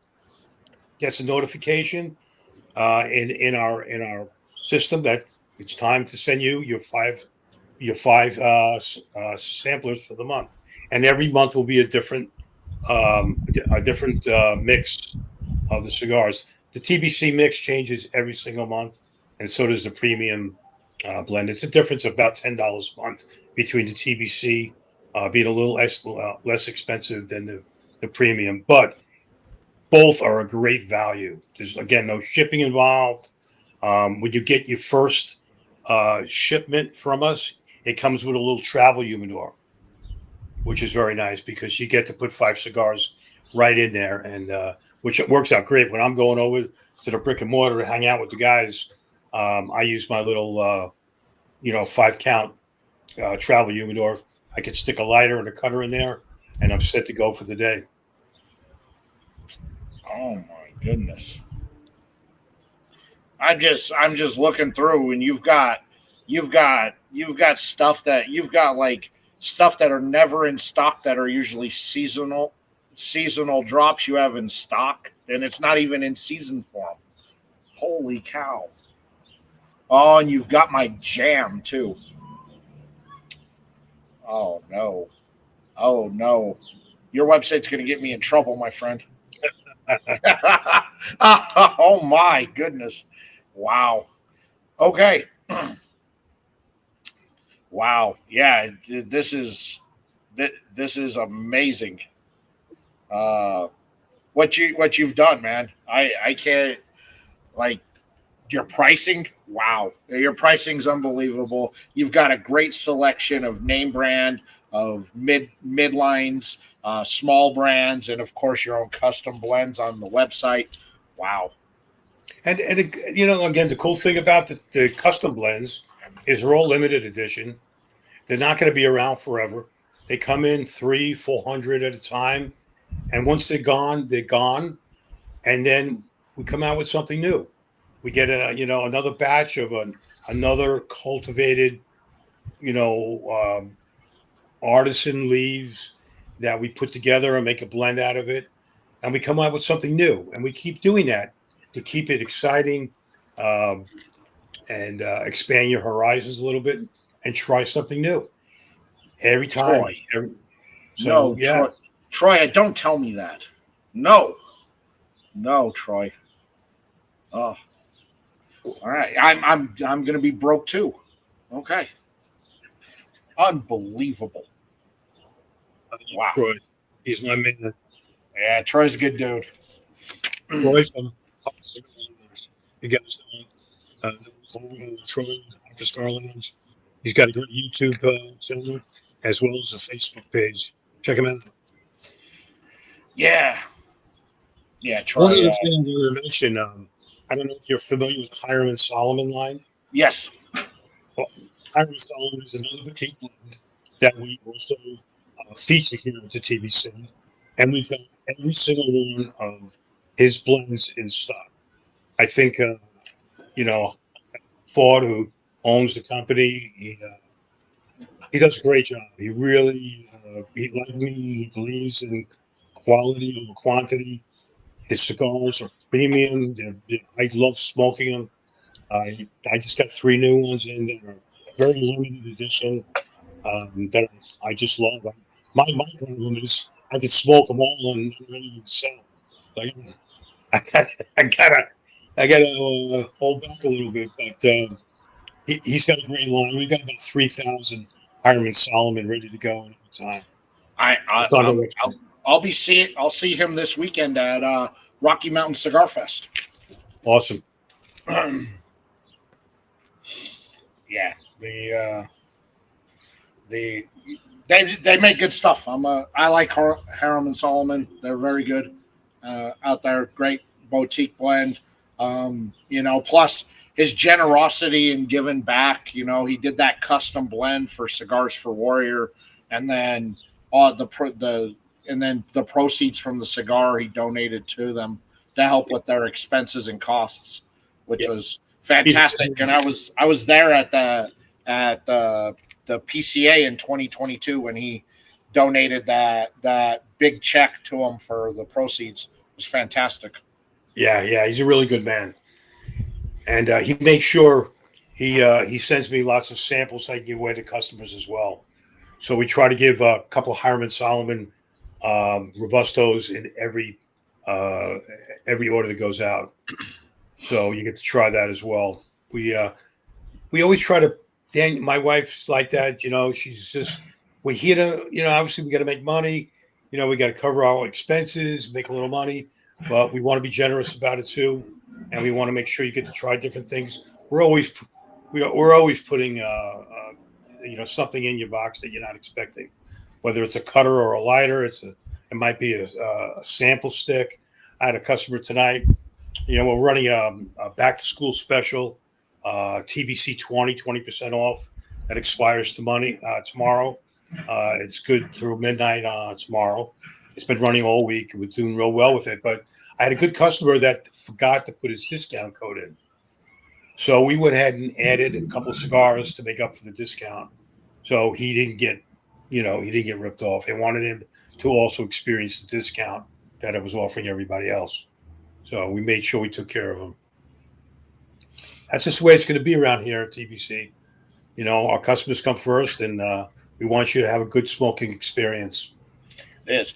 gets a notification in our system that it's time to send you your five samplers for the month, and every month will be a different mix of the cigars. The TBC mix changes every single month, and so does the premium blend. It's a difference of about $10 a month between the TBC being a little less expensive than the premium, but both are a great value. There's again no shipping involved. When you get your first shipment from us, it comes with a little travel humidor, which is very nice because you get to put 5 cigars right in there, and which works out great. When I'm going over to the brick and mortar to hang out with the guys, I use my little 5 count travel humidor. I could stick a lighter and a cutter in there, and I'm set to go for the day. Oh my goodness. I'm just looking through, and you've got stuff that are never in stock that are usually seasonal drops you have in stock, and it's not even in season form. Holy cow. Oh, and you've got my jam too. Oh no. Oh no. Your website's going to get me in trouble, my friend. Oh my goodness. Wow. Okay. Wow. Yeah, this is amazing. Uh what you've done, man. I can't, like, your pricing. Wow. Your pricing's unbelievable. You've got a great selection of name brand, of midlines, small brands, and of course your own custom blends on the website. Wow. And again, the cool thing about the custom blends is they're all limited edition. They're not going to be around forever. They come in 300, 400 at a time, and once they're gone, they're gone. And then we come out with something new. We get another batch of another cultivated, you know, artisan leaves that we put together and make a blend out of it, and we come out with something new, and we keep doing that to keep it exciting, um, and expand your horizons a little bit and try something new every time. Troy. So No, yeah, Troy, don't tell me that. No. No, Troy. Oh, all right. I'm gonna be broke too. Okay. Unbelievable. Wow. Troy, he's my man. Yeah, Troy's a good dude. Troy from you guys know. Troy, Office Garlands. He's got a great YouTube channel as well as a Facebook page. Check him out. Yeah. Yeah. One Troy. other thing I wanted to mention, I don't know if you're familiar with the Hiram and Solomon line. Yes. Well, Hiram Solomon is another boutique blend that we also feature here at the TBC, and we've got every single one of his blends in stock. I think Ford, who owns the company, he does a great job. He really, like me, he believes in quality over quantity. His cigars are premium. I love smoking them. I just got 3 new ones in that are very limited edition that I just love. My problem is I could smoke them all and not even sell. Like, I got I gotta I gotta hold back a little bit, but he's got a great line. We've got about 3,000 Hiram Solomon ready to go at any time. I, I It's on the I'll, website. I'll see him this weekend at Rocky Mountain Cigar Fest. Awesome. Yeah, they make good stuff. I like Harem and Solomon. They're very good out there. Great boutique blend. Plus his generosity in giving back. He did that custom blend for Cigars for Warrior, and then the proceeds from the cigar he donated to them to help with their expenses and costs, which Yeah. was fantastic. And I was there at the PCA in 2022 when he donated that big check to him for the proceeds. It was fantastic. Yeah, he's a really good man, and he makes sure he sends me lots of samples I can give away to customers as well. So we try to give a couple of Hiram and Solomon Robustos in every order that goes out. So you get to try that as well. We always try to. Dan, my wife's like that. She's just we're here to. Obviously we got to make money. We got to cover our expenses, make a little money, but we want to be generous about it too, and we want to make sure you get to try different things. We're always putting something in your box that you're not expecting, whether it's a cutter or a lighter. It might be a sample stick. I had a customer tonight. We're running a back to school special, TBC 20% off that expires tomorrow. It's good through midnight tomorrow. It's been running all week. We're doing real well with it. But I had a good customer that forgot to put his discount code in. So we went ahead and added a couple of cigars to make up for the discount. So he didn't get ripped off. They wanted him to also experience the discount that it was offering everybody else. So we made sure we took care of him. That's just the way it's going to be around here at TBC. Our customers come first, and we want you to have a good smoking experience. It is.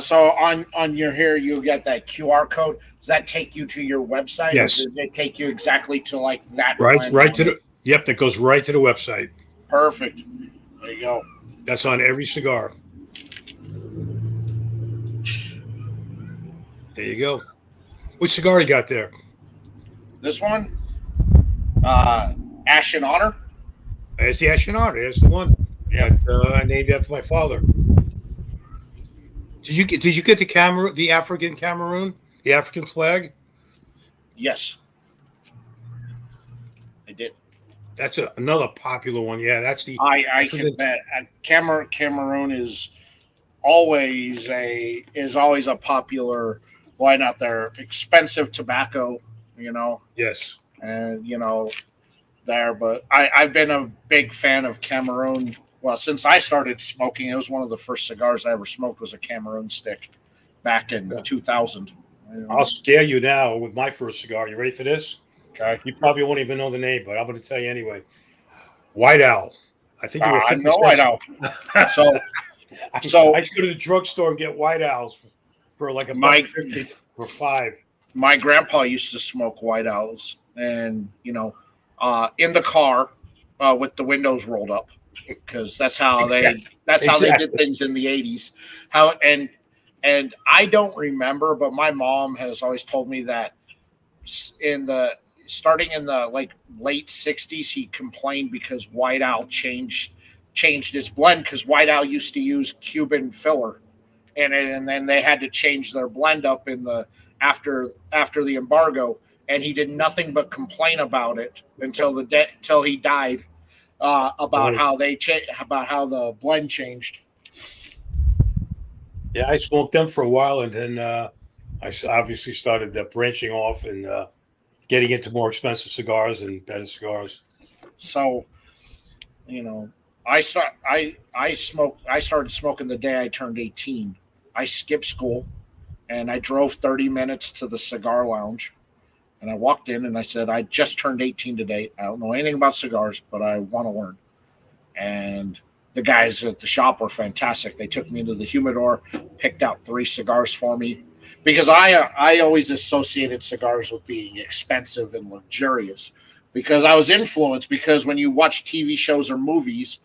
So on your here, you get that QR code. Does that take you to your website? Yes. Or does it take you exactly to like that? Right to the. Yep, that goes right to the website. Perfect. There you go. That's on every cigar. There you go. Which cigar you got there? This one, Ash and Honor. There's the Ash and Honor. There's the one that I named after my father. Did you get the African Cameroon, the African flag? Yes, I did. That's another popular one. Yeah, that's the. I can bet Cameroon is always a popular wine out there. Expensive tobacco, Yes. and there. But I've been a big fan of Cameroon. Well, since I started smoking, it was one of the first cigars I ever smoked was a Cameroon stick back in 2000. I'll scare you now with my first cigar. You ready for this? Okay. You probably won't even know the name, but I'm going to tell you anyway. White Owl. I think you were 50 no, I don't. So I used to go to the drugstore and get White Owls for like $1.50 for 5. My grandpa used to smoke White Owls, and in the car with the windows rolled up, because that's how they did things in the 80s. And I don't remember, but my mom has always told me that in the starting in the like late '60s, he complained because White Owl changed his blend because White Owl used to use Cuban filler in it, and then they had to change their blend up in the after the embargo, and he did nothing but complain about it until he died, about how about how the blend changed. Yeah, I smoked them for a while, and then obviously started branching off and getting into more expensive cigars and better cigars. So, you know, I started smoking the day I turned 18. I skipped school and I drove 30 minutes to the cigar lounge, and I walked in and I said, I just turned 18 today. I don't know anything about cigars, but I want to learn. And the guys at the shop were fantastic. They took me into the humidor, picked out 3 cigars for me, because I always associated cigars with being expensive and luxurious, because I was influenced, because when you watch TV shows or movies,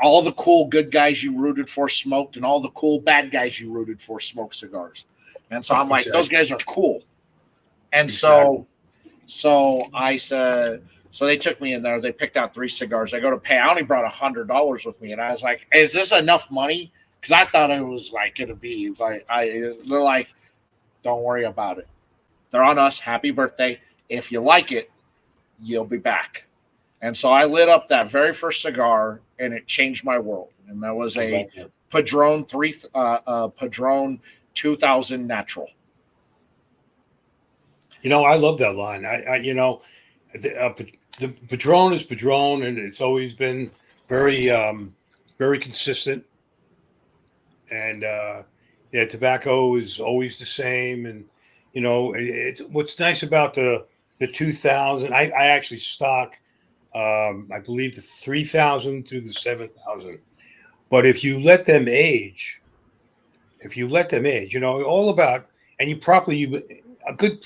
all the cool good guys you rooted for smoked, and all the cool bad guys you rooted for smoked cigars. And so I'm like, those guys are cool. And so I said, so they took me in there. They picked out 3 cigars. I go to pay. I only brought $100 with me, and I was like, "Is this enough money?" Because I thought it was like it'd be like They're like, "Don't worry about it. They're on us. Happy birthday. If you like it, you'll be back." And so I lit up that very first cigar, and it changed my world. And that was a Padron Padron 2000 Natural. I love that line. The Padron is Padron, and it's always been very, very consistent. And yeah, tobacco is always the same. And what's nice about the 2000. I actually stock, I believe, the 3000 through the 7000. But if you let them age, all about, and a good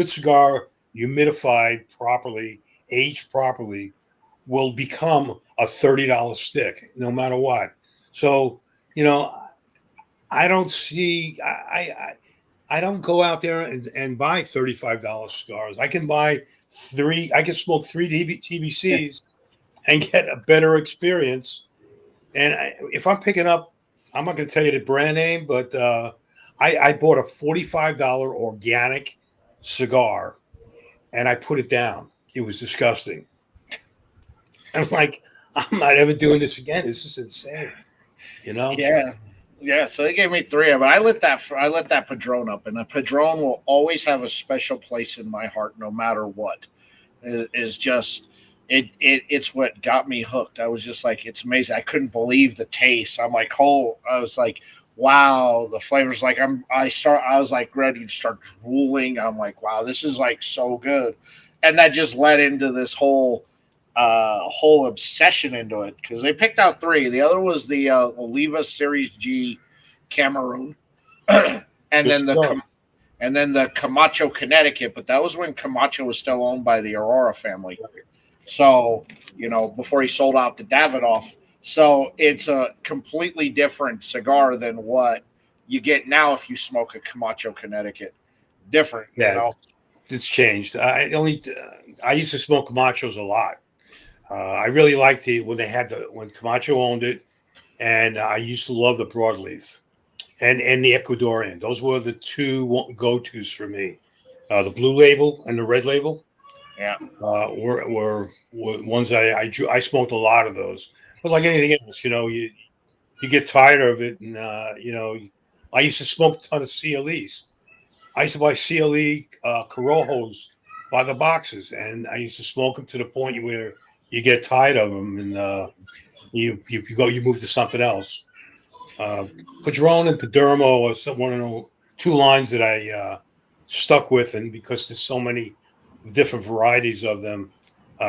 cigar humidified properly, aged properly, will become a $30 stick no matter what. So I don't see I don't go out there and buy $35 cigars. I can smoke 3 TBCs and get a better experience. And if I'm picking up, I'm not going to tell you the brand name, but I bought a $45 organic cigar and I put it down. It was disgusting. I'm like, I'm not ever doing this again. This is insane. Yeah. So they gave me 3 of them. I lit that Padron up, and the Padron will always have a special place in my heart, no matter what. Is just it's what got me hooked. I was just like, it's amazing. I couldn't believe the taste. I was like, wow, the flavors. Like I was like ready to start drooling. I'm like, wow, this is like so good, and that just led into this whole obsession into it, because they picked out 3. The other was the Oliva Series G Cameroon, and then the Camacho Connecticut. But that was when Camacho was still owned by the Aurora family. So before he sold out to Davidoff. So it's a completely different cigar than what you get now if you smoke a Camacho Connecticut. Different, It's changed. I used to smoke Camachos a lot. I really liked when Camacho owned it, and I used to love the broadleaf and the Ecuadorian. Those were the 2 go-tos for me. The blue label and the red label, were ones I smoked a lot of those. But like anything else, you get tired of it, and I used to smoke a ton of CLEs. I used to buy CLE Corojos by the boxes, and I used to smoke them to the point where you get tired of them, and you move to something else. Padron and Padermo are one of the 2 lines that I stuck with, and because there's so many different varieties of them,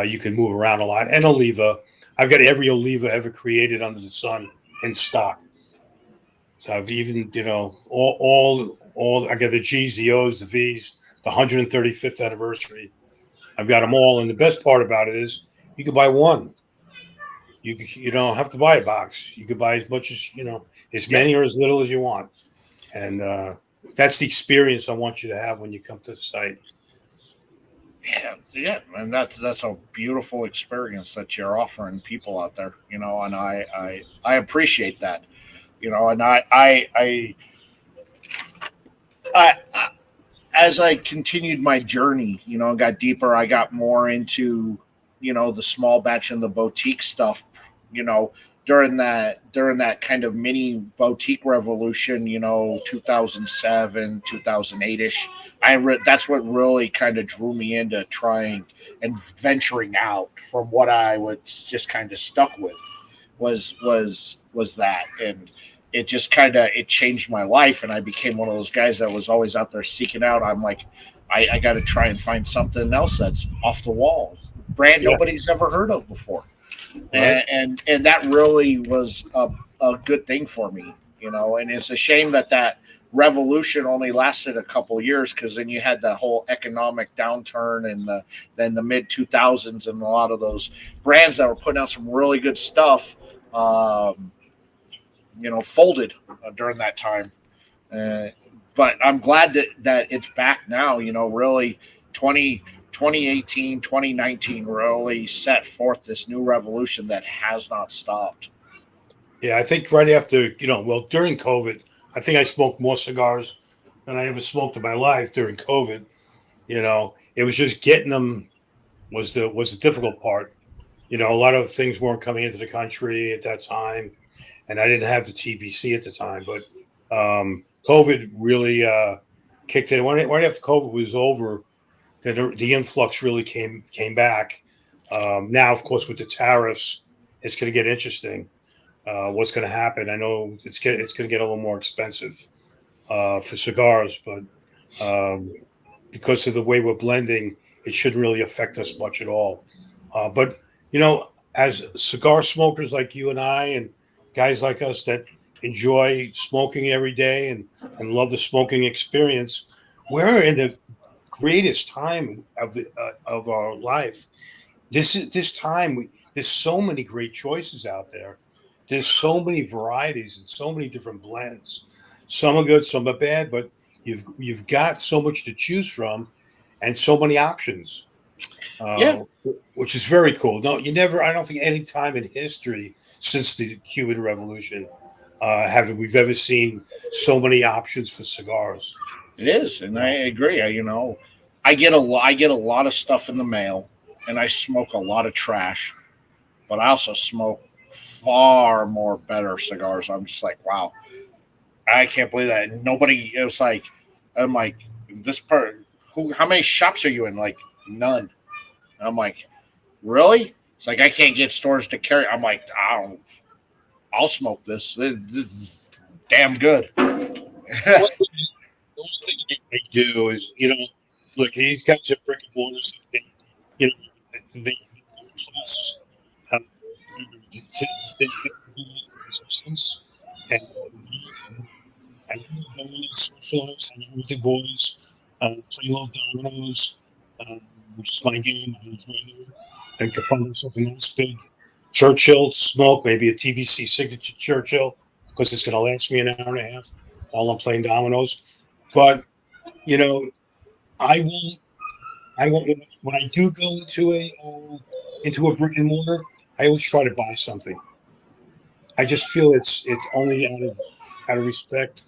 you can move around a lot. And Oliva, I've got every Oliva ever created under the sun in stock. So I've even all I got the G's, the O's, the V's, the 135th anniversary. I've got them all, and the best part about it is you can buy one. You don't have to buy a box. You could buy as much as as many or as little as you want, and that's the experience I want you to have when you come to the site. Yeah, and that's a beautiful experience that you're offering people out there, and I appreciate that, and I as I continued my journey, and got deeper, I got more into, the small batch and the boutique stuff, you know, during that kind of mini boutique revolution, 2007, 2008 ish. That's what really kind of drew me into trying and venturing out from what I was just kind of stuck with was that. And it just kind of it changed my life, and I became one of those guys that was always out there seeking out. I'm like, I got to try and find something else that's off the wall, brand Yeah, nobody's ever heard of before. right. And that really was a good thing for me, and it's a shame that revolution only lasted a couple years, because then you had the whole economic downturn and then the mid 2000s, and a lot of those brands that were putting out some really good stuff, um, folded during that time. Uh, but I'm glad that it's back now. Really, 2018, 2019 really set forth this new revolution that has not stopped. Yeah, I think right after, well, during COVID, I think I smoked more cigars than I ever smoked in my life during COVID. It was just getting them was the difficult part. A lot of things weren't coming into the country at that time, and I didn't have the TBC at the time. But COVID really kicked in. Right after COVID was over, the influx really came back. Now, of course, with the tariffs, it's going to get interesting. What's going to happen? I know it's going to get a little more expensive for cigars, but um, because of the way we're blending, it shouldn't really affect us much at all. But as cigar smokers like you and I, and guys like us that enjoy smoking every day and love the smoking experience, we're in the greatest time of our life. This time. There's so many great choices out there. There's so many varieties and so many different blends. Some are good, some are bad, but you've got so much to choose from, and so many options, Yeah, uh, which is very cool. No, you never. I don't think any time in history since the Cuban Revolution have we've ever seen so many options for cigars. it is, and I No. agree. I get a lot of stuff in the mail, and I smoke a lot of trash, but I also smoke far more better cigars. I'm just like, wow, I can't believe that. And nobody. It was like, I'm like, this part. Who? How many shops are you in? Like, none. And I'm like, really? It's like I can't get stores to carry. I'm like, I'll smoke this. This is damn good. The one thing they do is, look, these guys are brick and mortars. You know, they plus, um, to, they've got to be in existence. And I love going to socialize, hang out with the boys, play little dominoes, which is my game. I enjoy that. I can find myself a nice big Churchill to smoke, maybe a TBC signature Churchill, because it's going to last me an hour and a half while I'm playing dominoes. But you know, I will. I will when I do go into a brick and mortar. I always try to buy something. I just feel it's only out of respect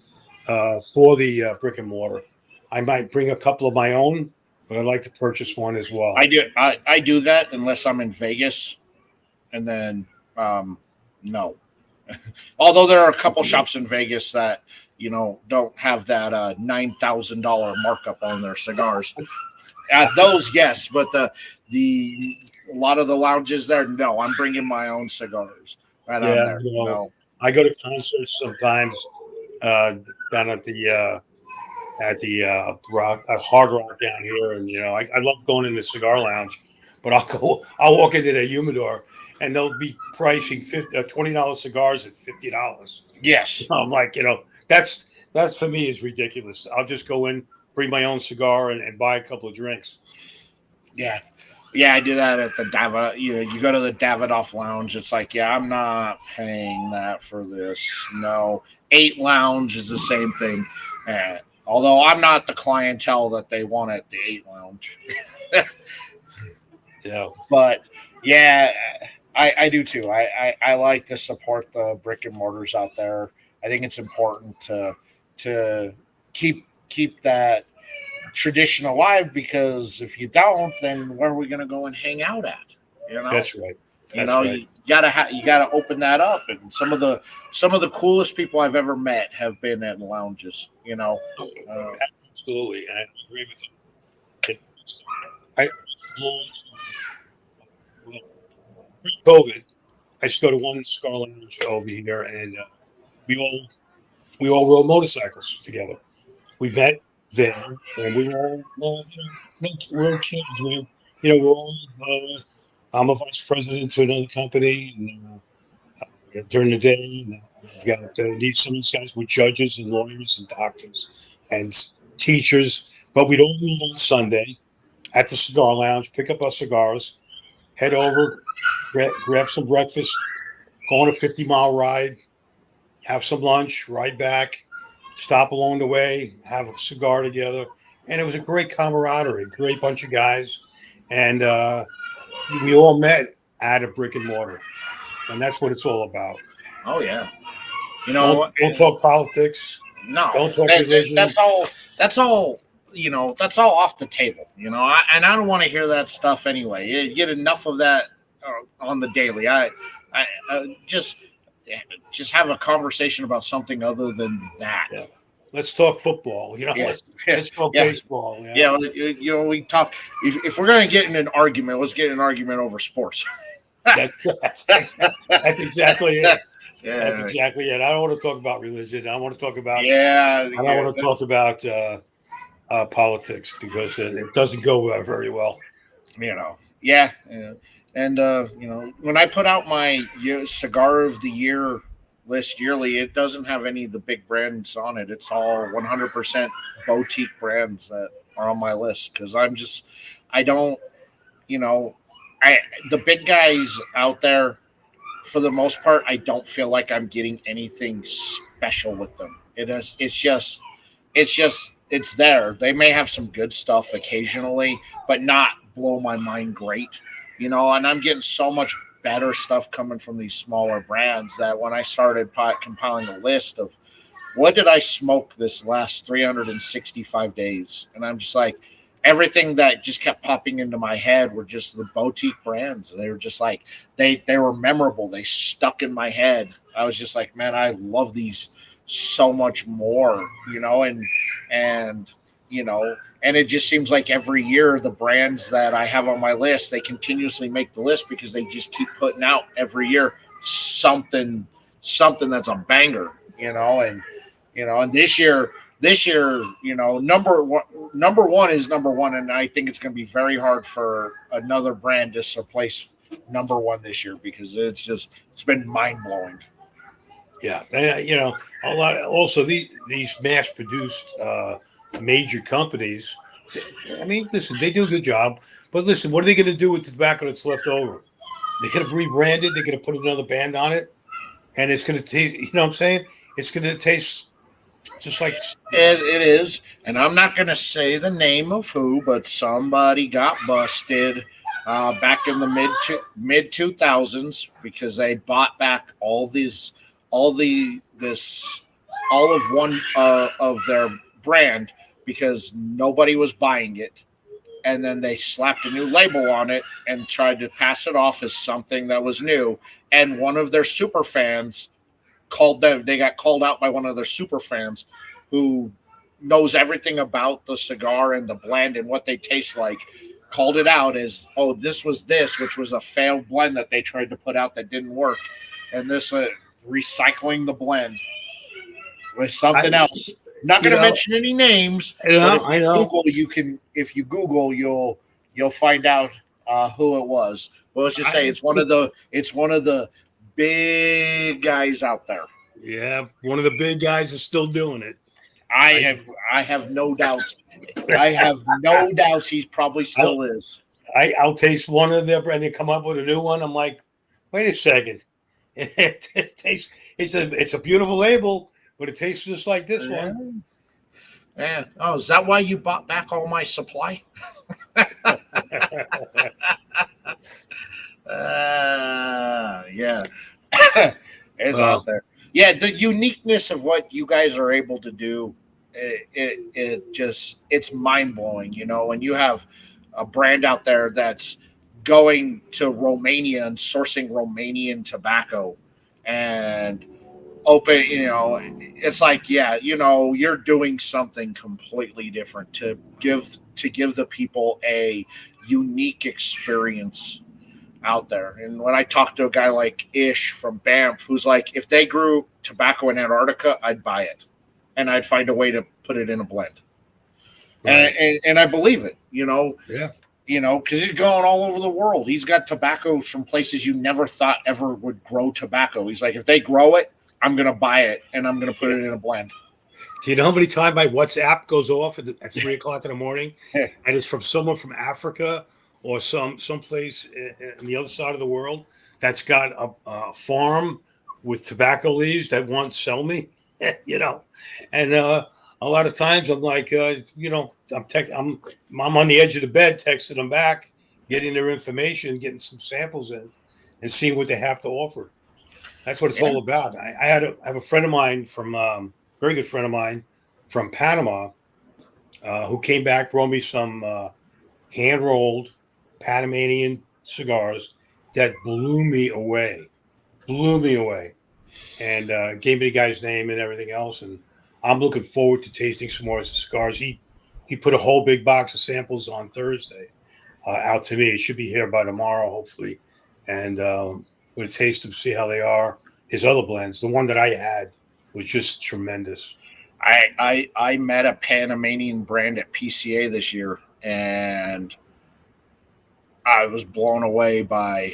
for the brick and mortar. I might bring a couple of my own, but I'd like to purchase one as I well. do. I do that unless I'm in Vegas, and then no. Although there are a couple shops in Vegas that don't have that $9,000 markup on their cigars. At those, yes, but the a lot of the lounges there, no. I'm bringing my own cigars right on Yeah, there. No. I go to concerts sometimes uh, down at the rock Hard Rock down here, and I love going in the cigar lounge, but I'll walk into the humidor, and they'll be pricing $20 cigars at $50. Yes. I'm like, that's for me is ridiculous. I'll just go in, bring my own cigar, and buy a couple of drinks. Yeah. Yeah, I do that at the Davidoff. You go to the Davidoff Lounge. It's like, yeah, I'm not paying that for this. No, 8 Lounge is the same thing. Although I'm not the clientele that they want at the 8 Lounge. Yeah, But yeah, I do too. I like to support the brick and mortars out there. I think it's important to keep that tradition alive, because if you don't, then where are we going to go and hang out at? You know, that's right. you That's know, right. you gotta open that up. And some of the coolest people I've ever met have been at lounges. You know, Oh, uh, absolutely. I agree with you. I well, pre-COVID, I used to go to one cigar lounge over here, and we all rode motorcycles together. We met there, and we were all we're all kids. We're all. I'm a vice president to another company, and during the day, and I've got need some of these guys with judges and lawyers and doctors and teachers. But we'd all meet on Sunday at the cigar lounge, pick up our cigars, head over, grab some breakfast, go on a 50-mile ride, have some lunch, ride back, stop along the way, have a cigar together. And it was a great camaraderie, great bunch of guys. And we all met at a brick and mortar. And that's what it's all about. oh yeah, Don't talk politics. no, Don't talk religion. that's all. That's all. That's all off the table. And I don't want to hear that stuff anyway. You get enough of that on the daily. I just have a conversation about something other than that. Yeah. Let's talk football. Yeah, Let's talk yeah, baseball. yeah. Well, we talk. If we're going to get in an argument, let's get in an argument over sports. That's, that's exactly it. Yeah, That's exactly it. I don't want to talk about religion. I want to talk about. yeah. I don't want to talk about politics because it doesn't go very well. Yeah. And when I put out my cigar of the year list yearly, it doesn't have any of the big brands on it. It's all 100% boutique brands that are on my list, because I don't, the big guys out there, for the most part, I don't feel like I'm getting anything special with them. It's there. They may have some good stuff occasionally, but not blow my mind great. And I'm getting so much better stuff coming from these smaller brands that when I started compiling a list of what did I smoke this last 365 days, and I'm just like, everything that just kept popping into my head were just the boutique brands. They were just like, they were memorable. They stuck in my head. I was just like, man, I love these so much more, and and it just seems like every year the brands that I have on my list, they continuously make the list because they just keep putting out every year something that's a banger, and this year, number one is number one, and I think it's going to be very hard for another brand to replace number one this year, because it's been mind blowing. Yeah, a lot. Also, these mass-produced major companies. I mean, listen, they do a good job, but listen, what are they going to do with the tobacco that's left over? They're going to rebrand it. They're going to put another band on it, and it's going to taste. You know what I'm saying? It's going to taste just like It is, and I'm not going to say the name of who, but somebody got busted back in the mid 2000s, because they bought back all of one of their brand, because nobody was buying it, and then they slapped a new label on it and tried to pass it off as something that was new, and one of their super fans they got called out by one of their super fans who knows everything about the cigar and the blend and what they taste like, called it out as, oh, this, which was a failed blend that they tried to put out that didn't work, and this recycling the blend with something else. Not going to mention any names, but I know. if you Google, you'll find out who it was. Well, let's just say it's one of the big guys out there. Yeah, one of the big guys is still doing it. I have no doubts. I have no doubts he probably still is. I'll taste one of them and they come up with a new one. I'm like, wait a second. It tastes. It's a beautiful label, but it tastes just like this one. Yeah. Oh, is that why you bought back all my supply? Yeah. It's uh, out there. Yeah, the uniqueness of what you guys are able to do, it just it's mind blowing. You know, when you have a brand out there that's going to Romania and sourcing Romanian tobacco, and open, it's like, yeah, you're doing something completely different to give the people a unique experience out there. And when I talk to a guy like Ish from Banff, who's like, if they grew tobacco in Antarctica, I'd buy it, and I'd find a way to put it in a blend. right. And I believe it, Yeah. because he's going all over the world. He's got tobacco from places you never thought ever would grow tobacco. He's like, if they grow it, I'm going to buy it and I'm going to put Yeah. it in a blend. Do you know how many times my WhatsApp goes off at 3 o'clock in the morning, Yeah. and it's from someone from Africa or someplace in the other side of the world that's got a farm with tobacco leaves that won't sell me, you know, and a lot of times I'm like, I'm on the edge of the bed texting them back, getting their information, getting some samples in, and seeing what they have to offer. That's what it's Yeah. all about. I have a friend of mine from very good friend of mine from Panama who came back, brought me some hand rolled Panamanian cigars that blew me away, and gave me the guy's name and everything else. And I'm looking forward to tasting some more cigars. He put a whole big box of samples on Thursday out to me. It should be here by tomorrow, hopefully, and with a taste them, see how they are. His other blends, the one that I had, was just tremendous. I met a Panamanian brand at PCA this year, and I was blown away by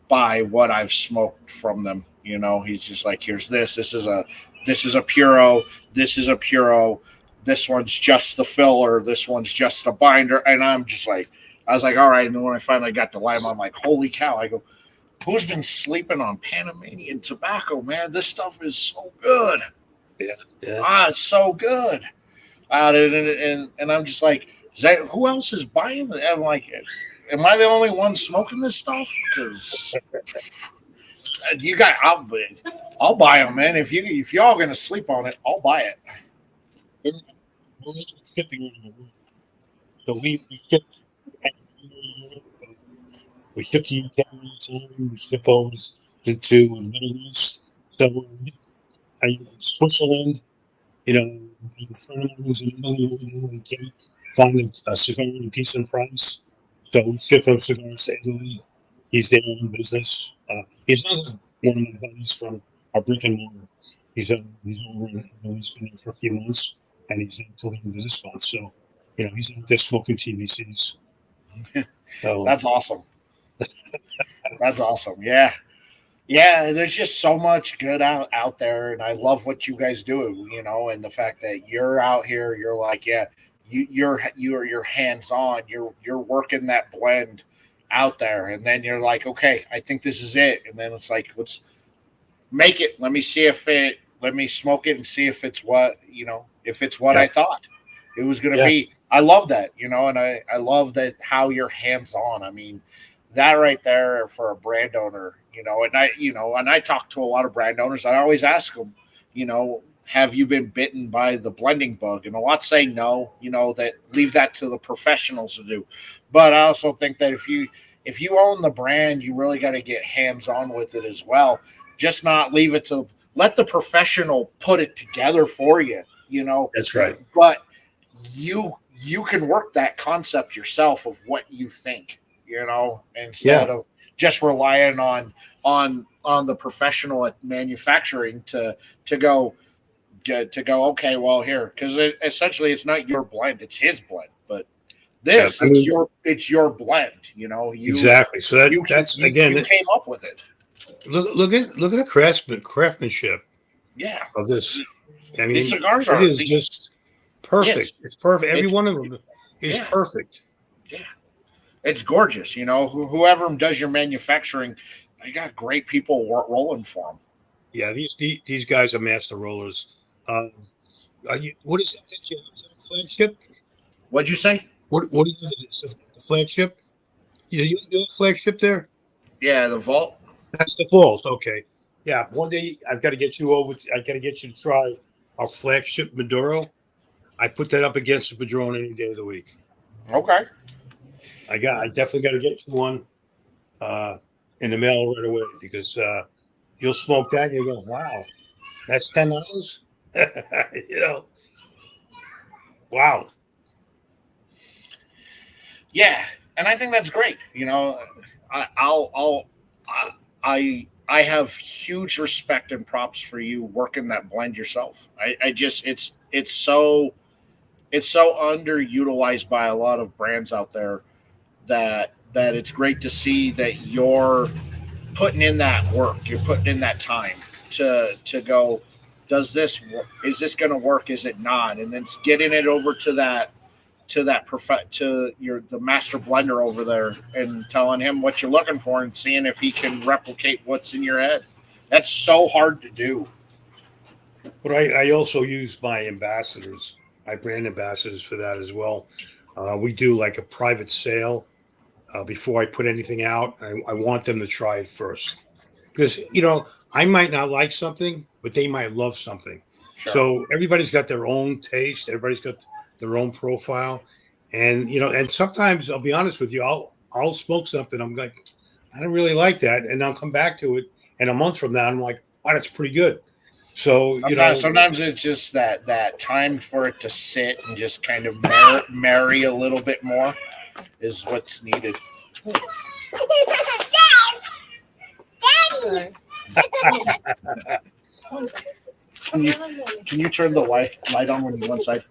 what I've smoked from them. He's just like, here's this. This is a Puro. This is a Puro. This one's just the filler. This one's just a binder. And I was like, all right. And then when I finally got to Lime, I'm like, holy cow! I go, who's been sleeping on Panamanian tobacco, man? This stuff is so good. Yeah, yeah, It's so good. And I'm just like, is that who else is buying it? I'm like, am I the only one smoking this stuff? Because you got, I'll buy them, man. If y'all gonna sleep on it, I'll buy it. well, it's shipping over the world. So we ship we ship to UK all the time. We ship over into the Middle East. So Switzerland, you know, a friend of mine who's in Italy right now, he can't find a cigar at a decent price. So we ship him cigars to Italy. He's there in business. He's another one of my buddies from our brick and mortar. He's over in Italy. He's been there for a few months, and he's there until the end of this month. So, he's out there smoking TVCs. So, That's awesome. That's awesome. Yeah. Yeah, there's just so much good out there, and I love what you guys do. And the fact that you're out here, you're like, yeah, you're hands on. You're working that blend out there, and then you're like, okay, I think this is it, and then it's like, let's make it. Let me see if it. Let me smoke it and see if it's what yeah, I thought it was going to yeah, be. I love that, and I love that how you're hands on. I mean, that right there for a brand owner, and I talk to a lot of brand owners. I always ask them, have you been bitten by the blending bug? And a lot say no, that leave that to the professionals to do. But I also think that if you own the brand, you really got to get hands on with it as well. Just not leave it to let the professional put it together for you, that's right. but you can work that concept yourself of what you think, instead Yeah, of just relying on the professional at manufacturing to go okay, well, here, because essentially it's not your blend, it's his blend. But yeah. this, I mean, it's your blend. You exactly. So you that's again. you came up with it. Look at the craftsmanship Yeah, of this. I these mean, cigars it are is just perfect. yes, It's perfect. Every it's one of them is yeah, perfect. yeah, it's gorgeous. Whoever does your manufacturing, they got great people rolling for them. Yeah, these guys are master rollers. Um, What is that? Is that a flagship? What'd you say? What is it? It's the flagship? You have a flagship there? Yeah, the vault. That's the fault. Okay. Yeah. One day I've got to get you over. I got to get you to try our flagship Maduro. I put that up against the Padron any day of the week. Okay. I definitely got to get you one uh, in the mail right away because you'll smoke that and you go, wow, that's $10. you know, wow. Yeah, and I think that's great. I'll I have huge respect and props for you working that blend yourself. I just it's so underutilized by a lot of brands out there that it's great to see that you're putting in that work, you're putting in that time to go. Is this going to work? Is it not? And then getting it over to the master blender over there and telling him what you're looking for and seeing if he can replicate what's in your head. That's so hard to do. But I also use my ambassadors, my brand ambassadors for that as well. We do like a private sale before I put anything out. I want them to try it first because I might not like something, but they might love something. Sure. So everybody's got their own taste. Everybody's got their own profile, and and sometimes I'll be honest with you, I'll smoke something. I'm like, I don't really like that, and I'll come back to it, and a month from now, I'm like, wow, that's pretty good. So Sometimes it's just that time for it to sit and just kind of marry a little bit more is what's needed. Can you can you turn the light on when you one side?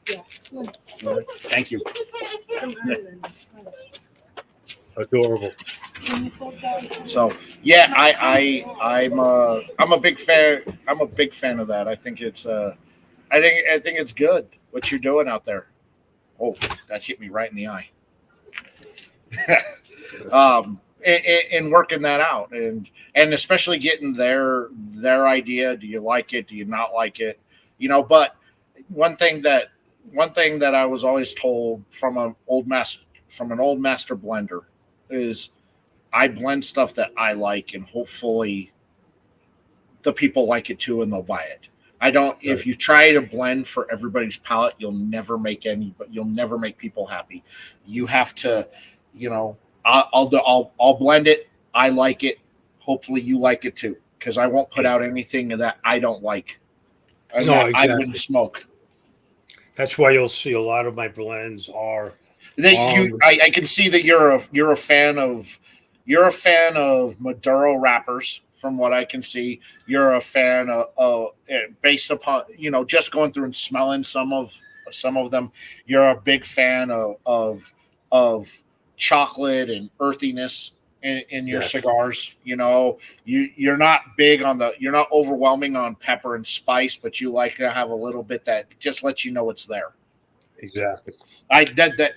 Thank you. adorable. So yeah, I'm a big fan. I'm a big fan of that. I think I think it's good what you're doing out there. Oh, that hit me right in the eye. In working that out and especially getting their idea. Do you like it? Do you not like it? But one thing that one thing that I was always told from an old master blender is I blend stuff that I like, and hopefully the people like it too, and they'll buy it. I don't. Right. If you try to blend for everybody's palate, you'll never make people happy. You have to, you know, I'll blend it. I like it. Hopefully you like it too, because I won't put out anything that I don't like and No, that I wouldn't exactly. smoke. That's why you'll see a lot of my blends are That you, on. I can see that you're a fan of Maduro rappers. From what I can see, you're a fan based upon just going through and smelling some of them. You're a big fan of chocolate and earthiness in your Yes, cigars. You're not big on you're not overwhelming on pepper and spice, but you like to have a little bit that just lets you know it's there. exactly. I did that,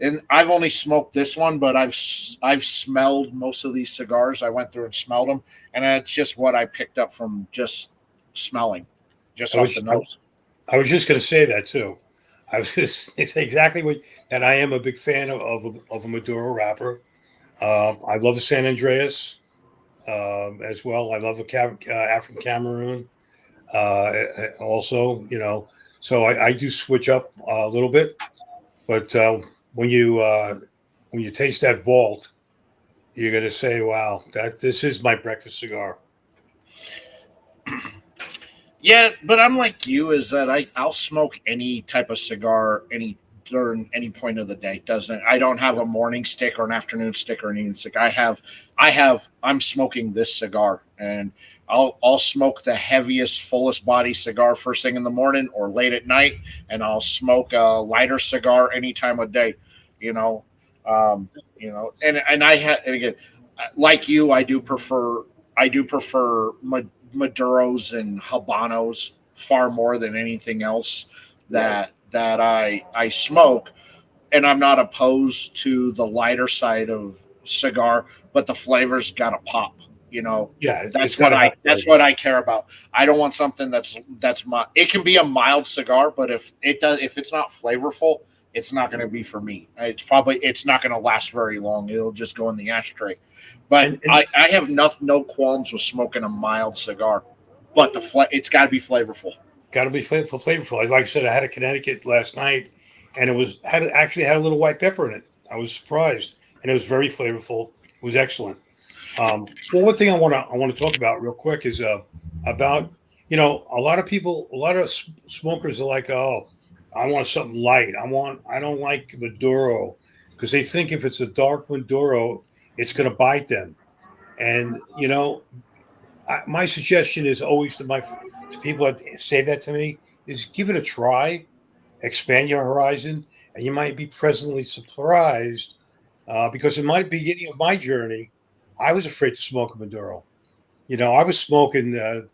and I've only smoked this one, but I've smelled most of these cigars. I went through and smelled them, and that's just what I picked up from just smelling, just I off the was nose. I was just going to say that too. I was just it's exactly what that I am a big fan of a Maduro wrapper. I love the San Andreas as well. I love the African Cameroon also. So I do switch up a little bit, but when you uh, when you taste that vault, you're going to say, "Wow, that this is my breakfast cigar." Yeah, but I'm like you, is that I'll smoke any type of cigar during any point of the day. Doesn't I don't have a morning stick or an afternoon stick or anything stick. I'm smoking this cigar, and I'll smoke the heaviest, fullest body cigar first thing in the morning or late at night, and I'll smoke a lighter cigar any time of day. You know, and and again, like you, I do prefer Maduros and Habanos far more than anything else Right. that I smoke, and I'm not opposed to the lighter side of cigar, but the flavors got to pop. You know, Yeah, it's that's got what to have that's flavor. what I care about. I don't want something that's my. It can be a mild cigar, but if it's not flavorful, it's not going to be for me. It's not going to last very long. It'll just go in the ashtray. But And I have no qualms with smoking a mild cigar, but it's got to be flavorful. got to be flavorful. Like I said, I had a Connecticut last night, and actually had a little white pepper in it. I was surprised, and it was very flavorful. It was excellent. Well, one thing I want to talk about real quick is about a lot of people, a lot of smokers are like, oh, I want something light. I don't like Maduro because they think if it's a dark Maduro, it's going to bite them. And my suggestion is always to people that say that to me is give it a try, expand your horizon, and you might be pleasantly surprised because in my beginning of my journey, I was afraid to smoke a Maduro. I was smoking the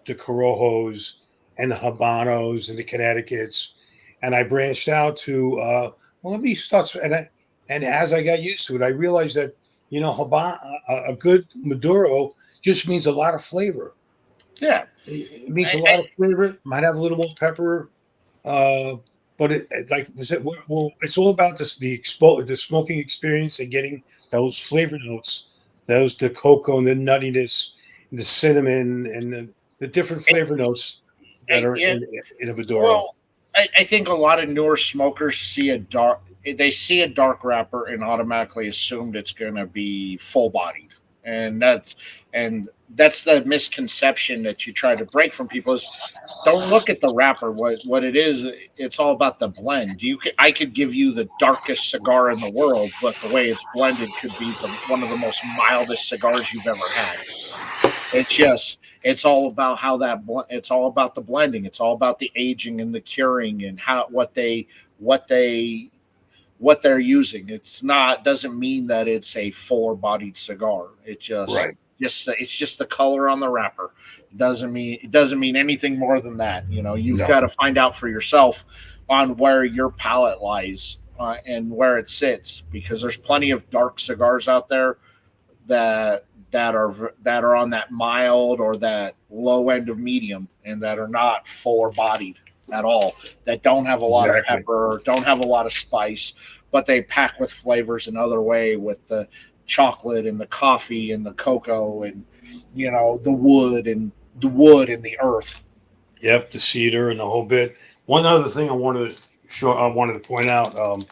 Corojos and the Habanos and the Connecticut's, and I branched out to well, let me start. And as I got used to it, I realized that a good Maduro just means a lot of flavor. Yeah, It means a I, lot of flavor. Might have a little more pepper, uh, but like I said, it's all about the smoking experience and getting those flavor notes, the cocoa and the nuttiness, and the cinnamon and the different flavor notes that are yeah. in a Maduro. Well, I think a lot of newer smokers they see a dark wrapper and automatically assumed it's going to be full bodied, and that's the misconception that you try to break from people is don't look at the wrapper. What it is, it's all about the blend. I could give you the darkest cigar in the world, but the way it's blended could be one of the most mildest cigars you've ever had. It's all about it's all about the blending. It's all about the aging and the curing and what they what they're using. It's not doesn't mean that it's a fuller bodied cigar. Right. It's just the color on the wrapper. It doesn't mean anything more than that. You've No. got to find out for yourself on where your palate lies and where it sits because there's plenty of dark cigars out there that that are on that mild or that low end of medium and that are not fuller bodied at all, that don't have a lot of Exactly. pepper, don't have a lot of spice, but they pack with flavors another way with the chocolate and the coffee and the cocoa and the wood and the earth. Yep. The cedar and the whole bit. One other thing I wanted to point out.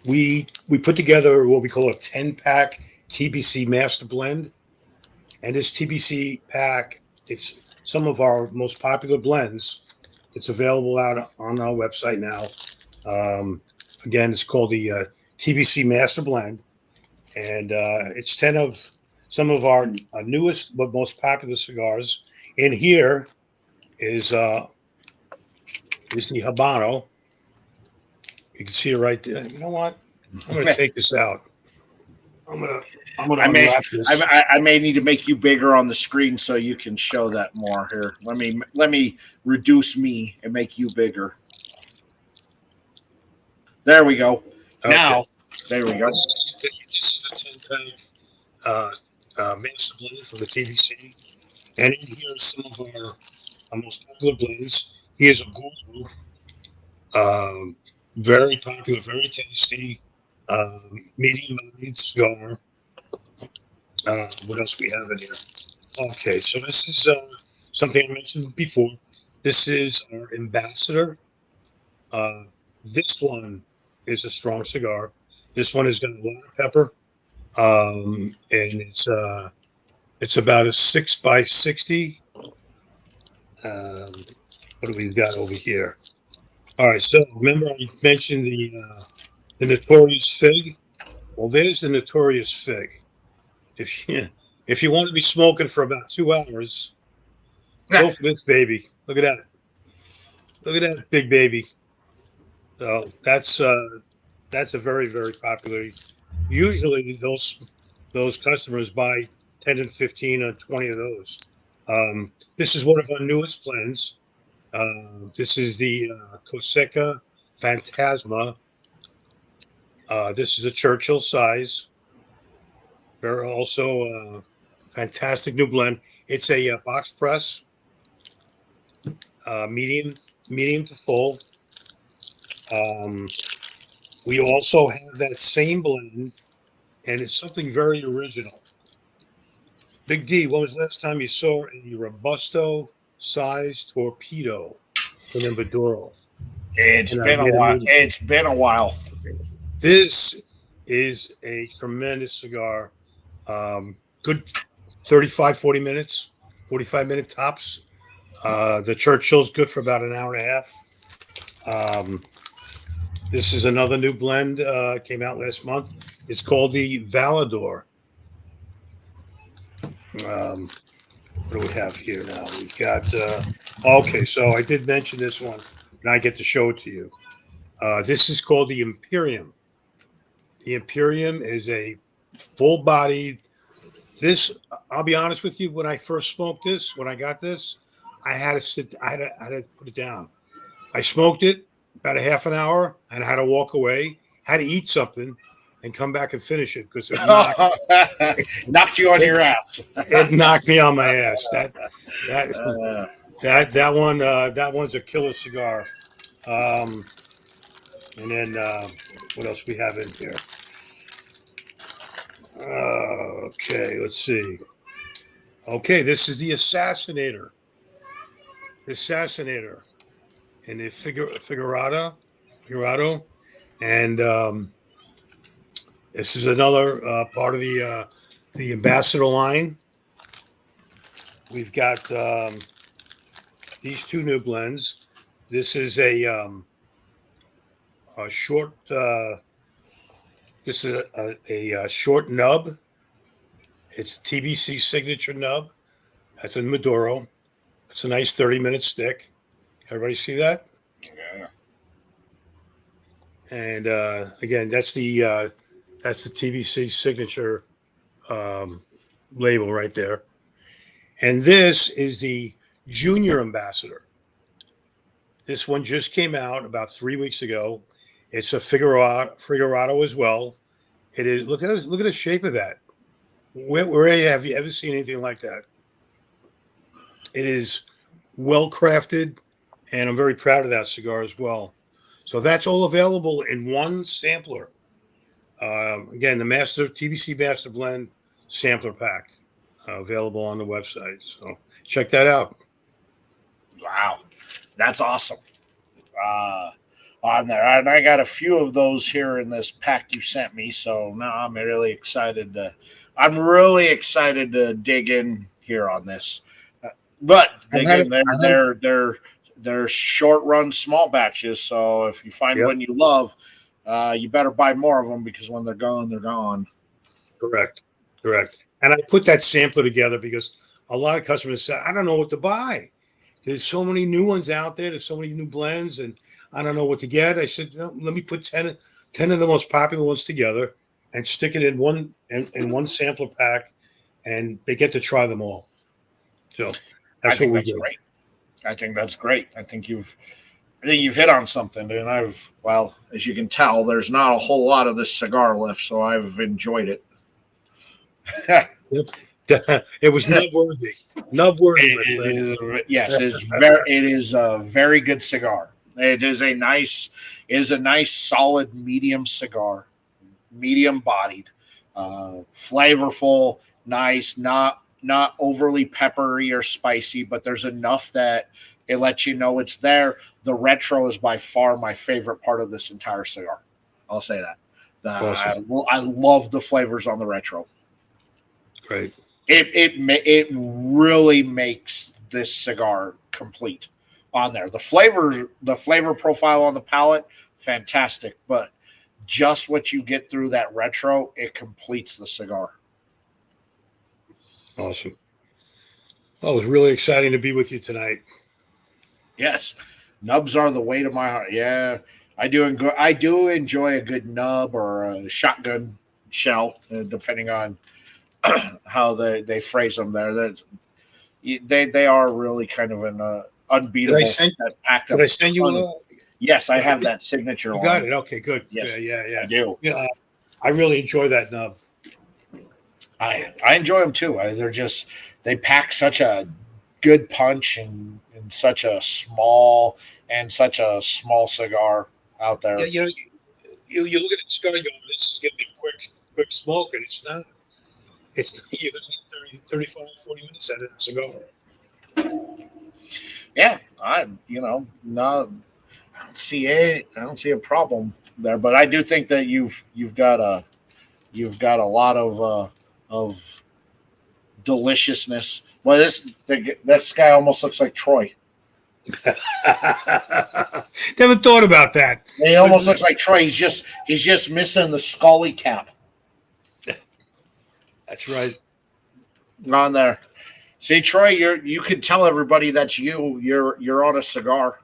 We put together what we call a 10-pack TBC master blend. And this TBC pack, it's some of our most popular blends. It's available out on our website now. Again, it's called the TBC Master Blend, and it's 10 of some of our newest but most popular cigars. In here is the Habano. You can see it right there. You know what? I'm going to take this out. I'm gonna I'm gonna I may unwrap this. I may need to make you bigger on the screen so you can show that more here. Let me reduce me and make you bigger. There we go. Okay. Now, there we go. This is a 10-pack master blend from the TBC. And in here is some of our most popular blends. Here's a Guru, very popular, very tasty, medium bodied cigar. What else we have in here? Okay, so this is something I mentioned before. This is our ambassador. Uh, this one is a strong cigar. This one has got a lot of pepper, and it's about a 6 by 60. Um, what do we got over here? All right, so remember I mentioned the notorious fig. Well, there's the notorious fig. If you if you want to be smoking for about 2 hours, go for this baby. Look at that. Look at that big baby. So that's a very very popular. Usually those customers buy 10 and 15 or 20 of those. This is one of our newest blends. This is the Coseca Phantasma. This is a Churchill size. They're also Fantastic new blend. It's a box press, medium to full. We also have that same blend, and it's something very original. Big D, when was the last time you saw a Robusto sized torpedo from the Maduro? It's And I been a get a while. medium. It's been a while. This is a tremendous cigar. Good 35, 40 minutes, 45-minute tops. The Churchill's good for about an hour and a half. This is another new blend, came out last month. It's called the Valador. What do we have here now? We've got, okay, so I did mention this one, and I get to show it to you. This is called the Imperium. The Imperium is a full-bodied, I'll be honest with you, when I first smoked this, when I got this, I had to put it down. I smoked it about a half an hour and I had to walk away, had to eat something and come back and finish it because Knocked you on your ass. it knocked me on my ass. That one's a killer cigar. And then what else we have in here? Okay, let's see. Okay, this is the Assassinator. And the Figurado. And this is another part of the Ambassador line. We've got these two new blends. This is a short. This is a short nub. It's TBC signature nub. That's a Maduro. It's a nice 30-minute stick. Everybody see that? Yeah. And again, that's the TBC signature label right there. And this is the Junior Ambassador. This one just came out about 3 weeks ago. It's a Figurado as well. It is. Look at the shape of that. Where have you ever seen anything like that? It is well crafted, and I'm very proud of that cigar as well. So that's all available in one sampler. Again, the TBC Master Blend sampler pack available on the website. So check that out. Wow, that's awesome. On there, and I got a few of those here in this pack you sent me. So now I'm really excited to dig in here on this. But again, they're short run small batches. So if you find one you love, you better buy more of them because when they're gone, they're gone. Correct. And I put that sampler together because a lot of customers say, I don't know what to buy. There's so many new ones out there. There's so many new blends, and I don't know what to get. I said, let me put 10 of the most popular ones together and stick it in one sampler pack, and they get to try them all. So that's what we do. Great. I think that's great. I think you've hit on something, and as you can tell, there's not a whole lot of this cigar left, so I've enjoyed it. It was nub worthy. Yes, it is a very good cigar. It is a nice solid medium cigar, medium bodied, flavorful, nice, not overly peppery or spicy, but there's enough that it lets you know it's there. The retro is by far my favorite part of this entire cigar. I'll say that. Awesome. I love the flavors on the retro. Great. It really makes this cigar complete on there. The flavor profile on the palate, fantastic, but just what you get through that retro, it completes the cigar. Awesome. Well, it was really exciting to be with you tonight. Yes, nubs are the way to my heart. Yeah, I do enjoy a good nub or a shotgun shell, depending on how they phrase them there. They are really kind of an unbeatable. Did I send you? Yes, I have that signature. You got it. Okay, good. Yes, yeah. I do. Yeah, I really enjoy that nub. I enjoy them too. They pack such a good punch and such a small cigar out Yeah, there. you look at the cigar, you go, this is going to be quick smoke, and it's not. It's you're going to get 35, 40 minutes out of that cigar. Yeah, not I don't see a problem there, but I do think that you've got a lot of deliciousness. Well, this guy almost looks like Troy. Never thought about that. He But almost looks like Troy. He's just missing the Scully cap that's right. on there. See, Troy, you could tell everybody that's you. You're on a cigar.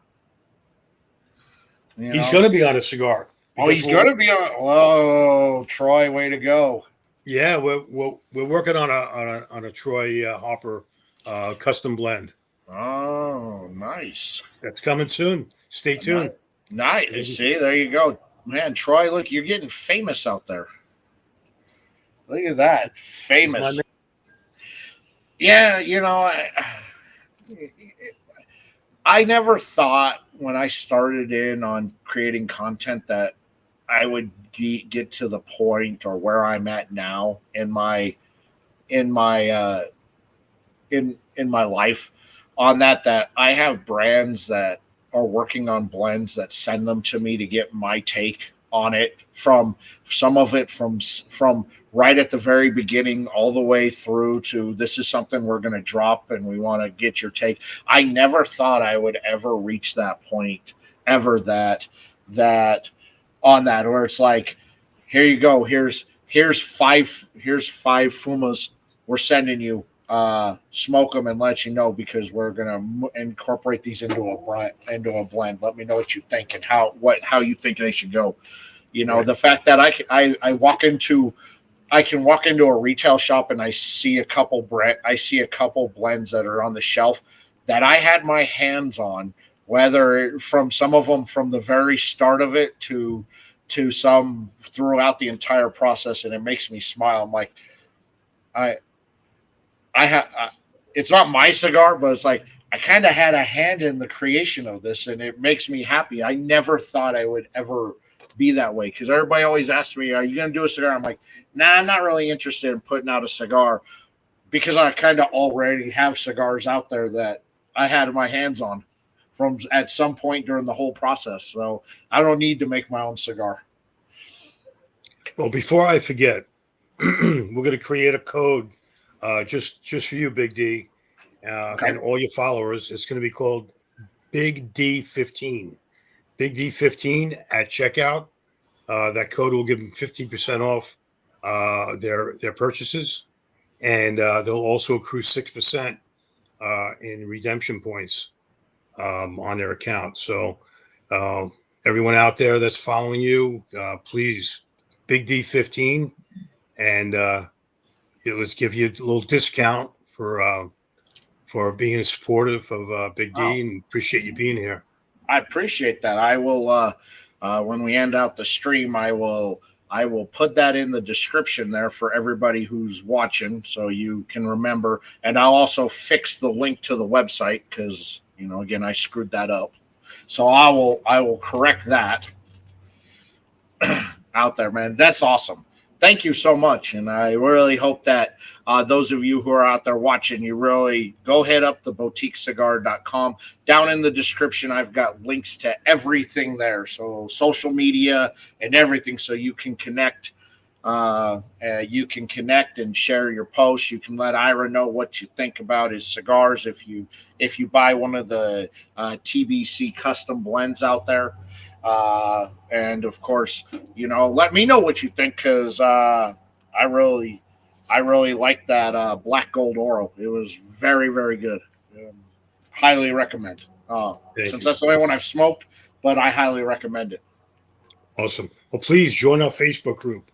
You He's know. going to be on a cigar Oh, because he's gonna be on. Whoa, Troy, way to go! yeah, we're working on a Troy Hopper custom blend Oh, nice, that's coming soon. Stay nice, tuned. nice. See, there you go, man. Troy, look, you're getting famous out there. Look at that, He's my famous. man. Yeah, I never thought when I started in on creating content that I would get to the point or where I'm at now in my in my life on that I have brands that are working on blends that send them to me to get my take on it, from some of it from right at the very beginning all the way through to this is something we're going to drop and we want to get your take. I never thought I would ever reach that point ever, that on that where it's like, here you go, here's five fumas we're sending you, smoke them and let you know, because we're gonna incorporate these into a blend. Let me know what you think and how you think they should go. Right. The fact that I can walk into a retail shop and I see a couple blends that are on the shelf that I had my hands on, whether from some of them from the very start of it to some throughout the entire process, and it makes me smile. I'm like, I I have. It's not my cigar, but it's like I kind of had a hand in the creation of this, and it makes me happy. I never thought I would ever be that way, because everybody always asks me, "Are you going to do a cigar?" I'm like, "Nah, I'm not really interested in putting out a cigar, because I kind of already have cigars out there that I had my hands on from at some point during the whole process. So I don't need to make my own cigar." Well, before I forget, we're going to create a code just for you, Big D, Okay. and all your followers. It's going to be called Big D15. Big D15 at checkout. That code will give them 15% off their purchases, and they'll also accrue 6% in redemption points on their account. So, uh, everyone out there that's following you, please, Big D15, and let's give you a little discount for being supportive of Big Wow. D, and appreciate you being here. I appreciate that. I will when we end out the stream, I will put that in the description there for everybody who's watching, so you can remember. And I'll also fix the link to the website, because again, I screwed that up. So I will correct that out there, man. That's awesome. Thank you so much, and I really hope that those of you who are out there watching, you really go head up to boutiquecigar.com. Down in the description, I've got links to everything there, so social media and everything, so you can connect. You can connect and share your posts. You can let Ira know what you think about his cigars if you buy one of the TBC custom blends out there. And of course, let me know what you think, because I really like that Black Gold Oro. It was very, very good. Um, Highly recommend. Thank Since you. that's the only one I've smoked, but I highly recommend it. Awesome. Well, please join our Facebook group,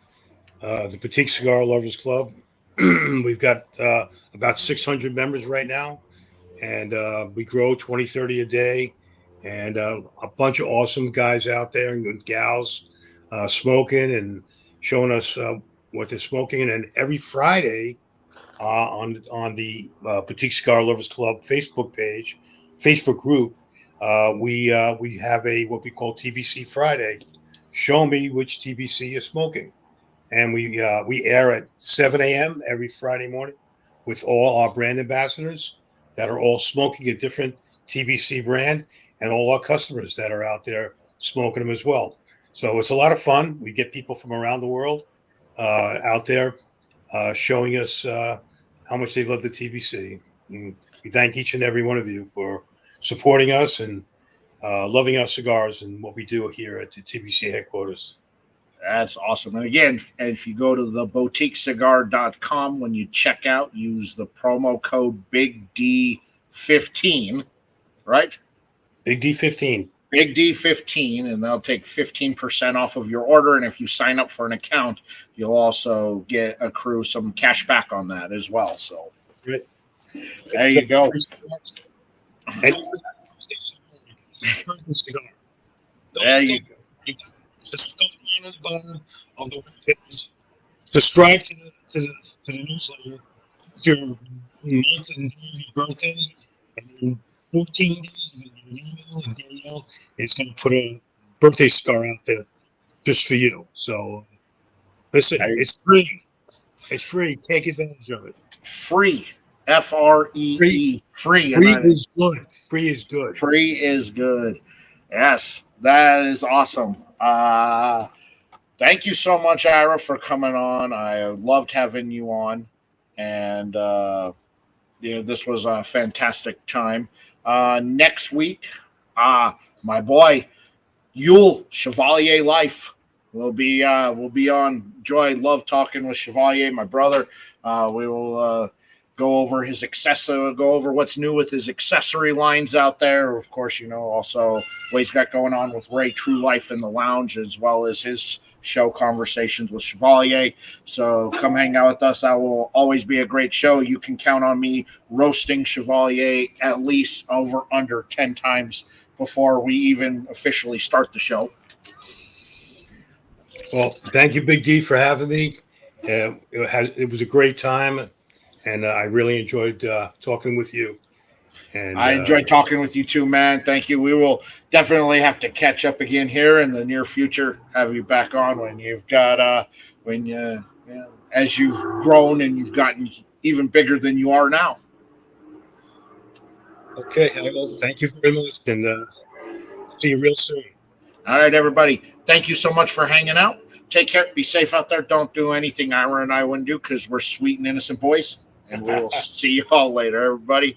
the Petite Cigar Lovers Club. We've got about 600 members right now, and we grow 20, 30 a day, and a bunch of awesome guys out there and gals smoking and showing us what they're smoking. And every Friday on the Boutique Cigar Lovers Club Facebook group, we have a what we call TBC Friday. Show me which TBC you're smoking, and we air at 7 a.m. every Friday morning with all our brand ambassadors that are all smoking a different TBC brand, and all our customers that are out there smoking them as well. So it's a lot of fun. We get people from around the world out there showing us how much they love the TBC. And we thank each and every one of you for supporting us and loving our cigars and what we do here at the TBC headquarters. That's awesome. And again, if you go to the boutiquecigar.com, when you check out, use the promo code Big D15, right? Big D15. Big D15, and they'll take 15% off of your order. And if you sign up for an account, you'll also accrue some cash back on that as well. So Right. There you go. And There you go. Just go down to the bottom of the webpage. Subscribe to the newsletter. It's your month and day of your birthday, and in 14 days you get an email, and Danielle is going to put a birthday cigar out there just for you. So listen, it's free. It's free. Take advantage of it. Free. Free. Free. Free is good. Free is good. Free is good. Yes, that is awesome. Thank you so much, Ira, for coming on. I loved having you on, and this was a fantastic time. Next week, my boy Yule Chevalier Life will be on. Joy, love talking with Chevalier, my brother. We will go over go over what's new with his accessory lines out there. Of course, also what he's got going on with Ray True Life in the Lounge, as well as his show Conversations with Chevalier. So come hang out with us. That will always be a great show. You can count on me roasting Chevalier at least under 10 times before we even officially start the show. Well, thank you, Big D, for having me. It was a great time, and I really enjoyed talking with you. And I enjoyed talking with you too, man. Thank you. We will definitely have to catch up again here in the near future. Have you back on when you've got as you've grown and you've gotten even bigger than you are now. Okay, well, thank you very much, and see you real soon. All right, everybody. Thank you so much for hanging out. Take care. Be safe out there. Don't do anything Ira and I wouldn't do because we're sweet and innocent boys. And we will see you all later, everybody.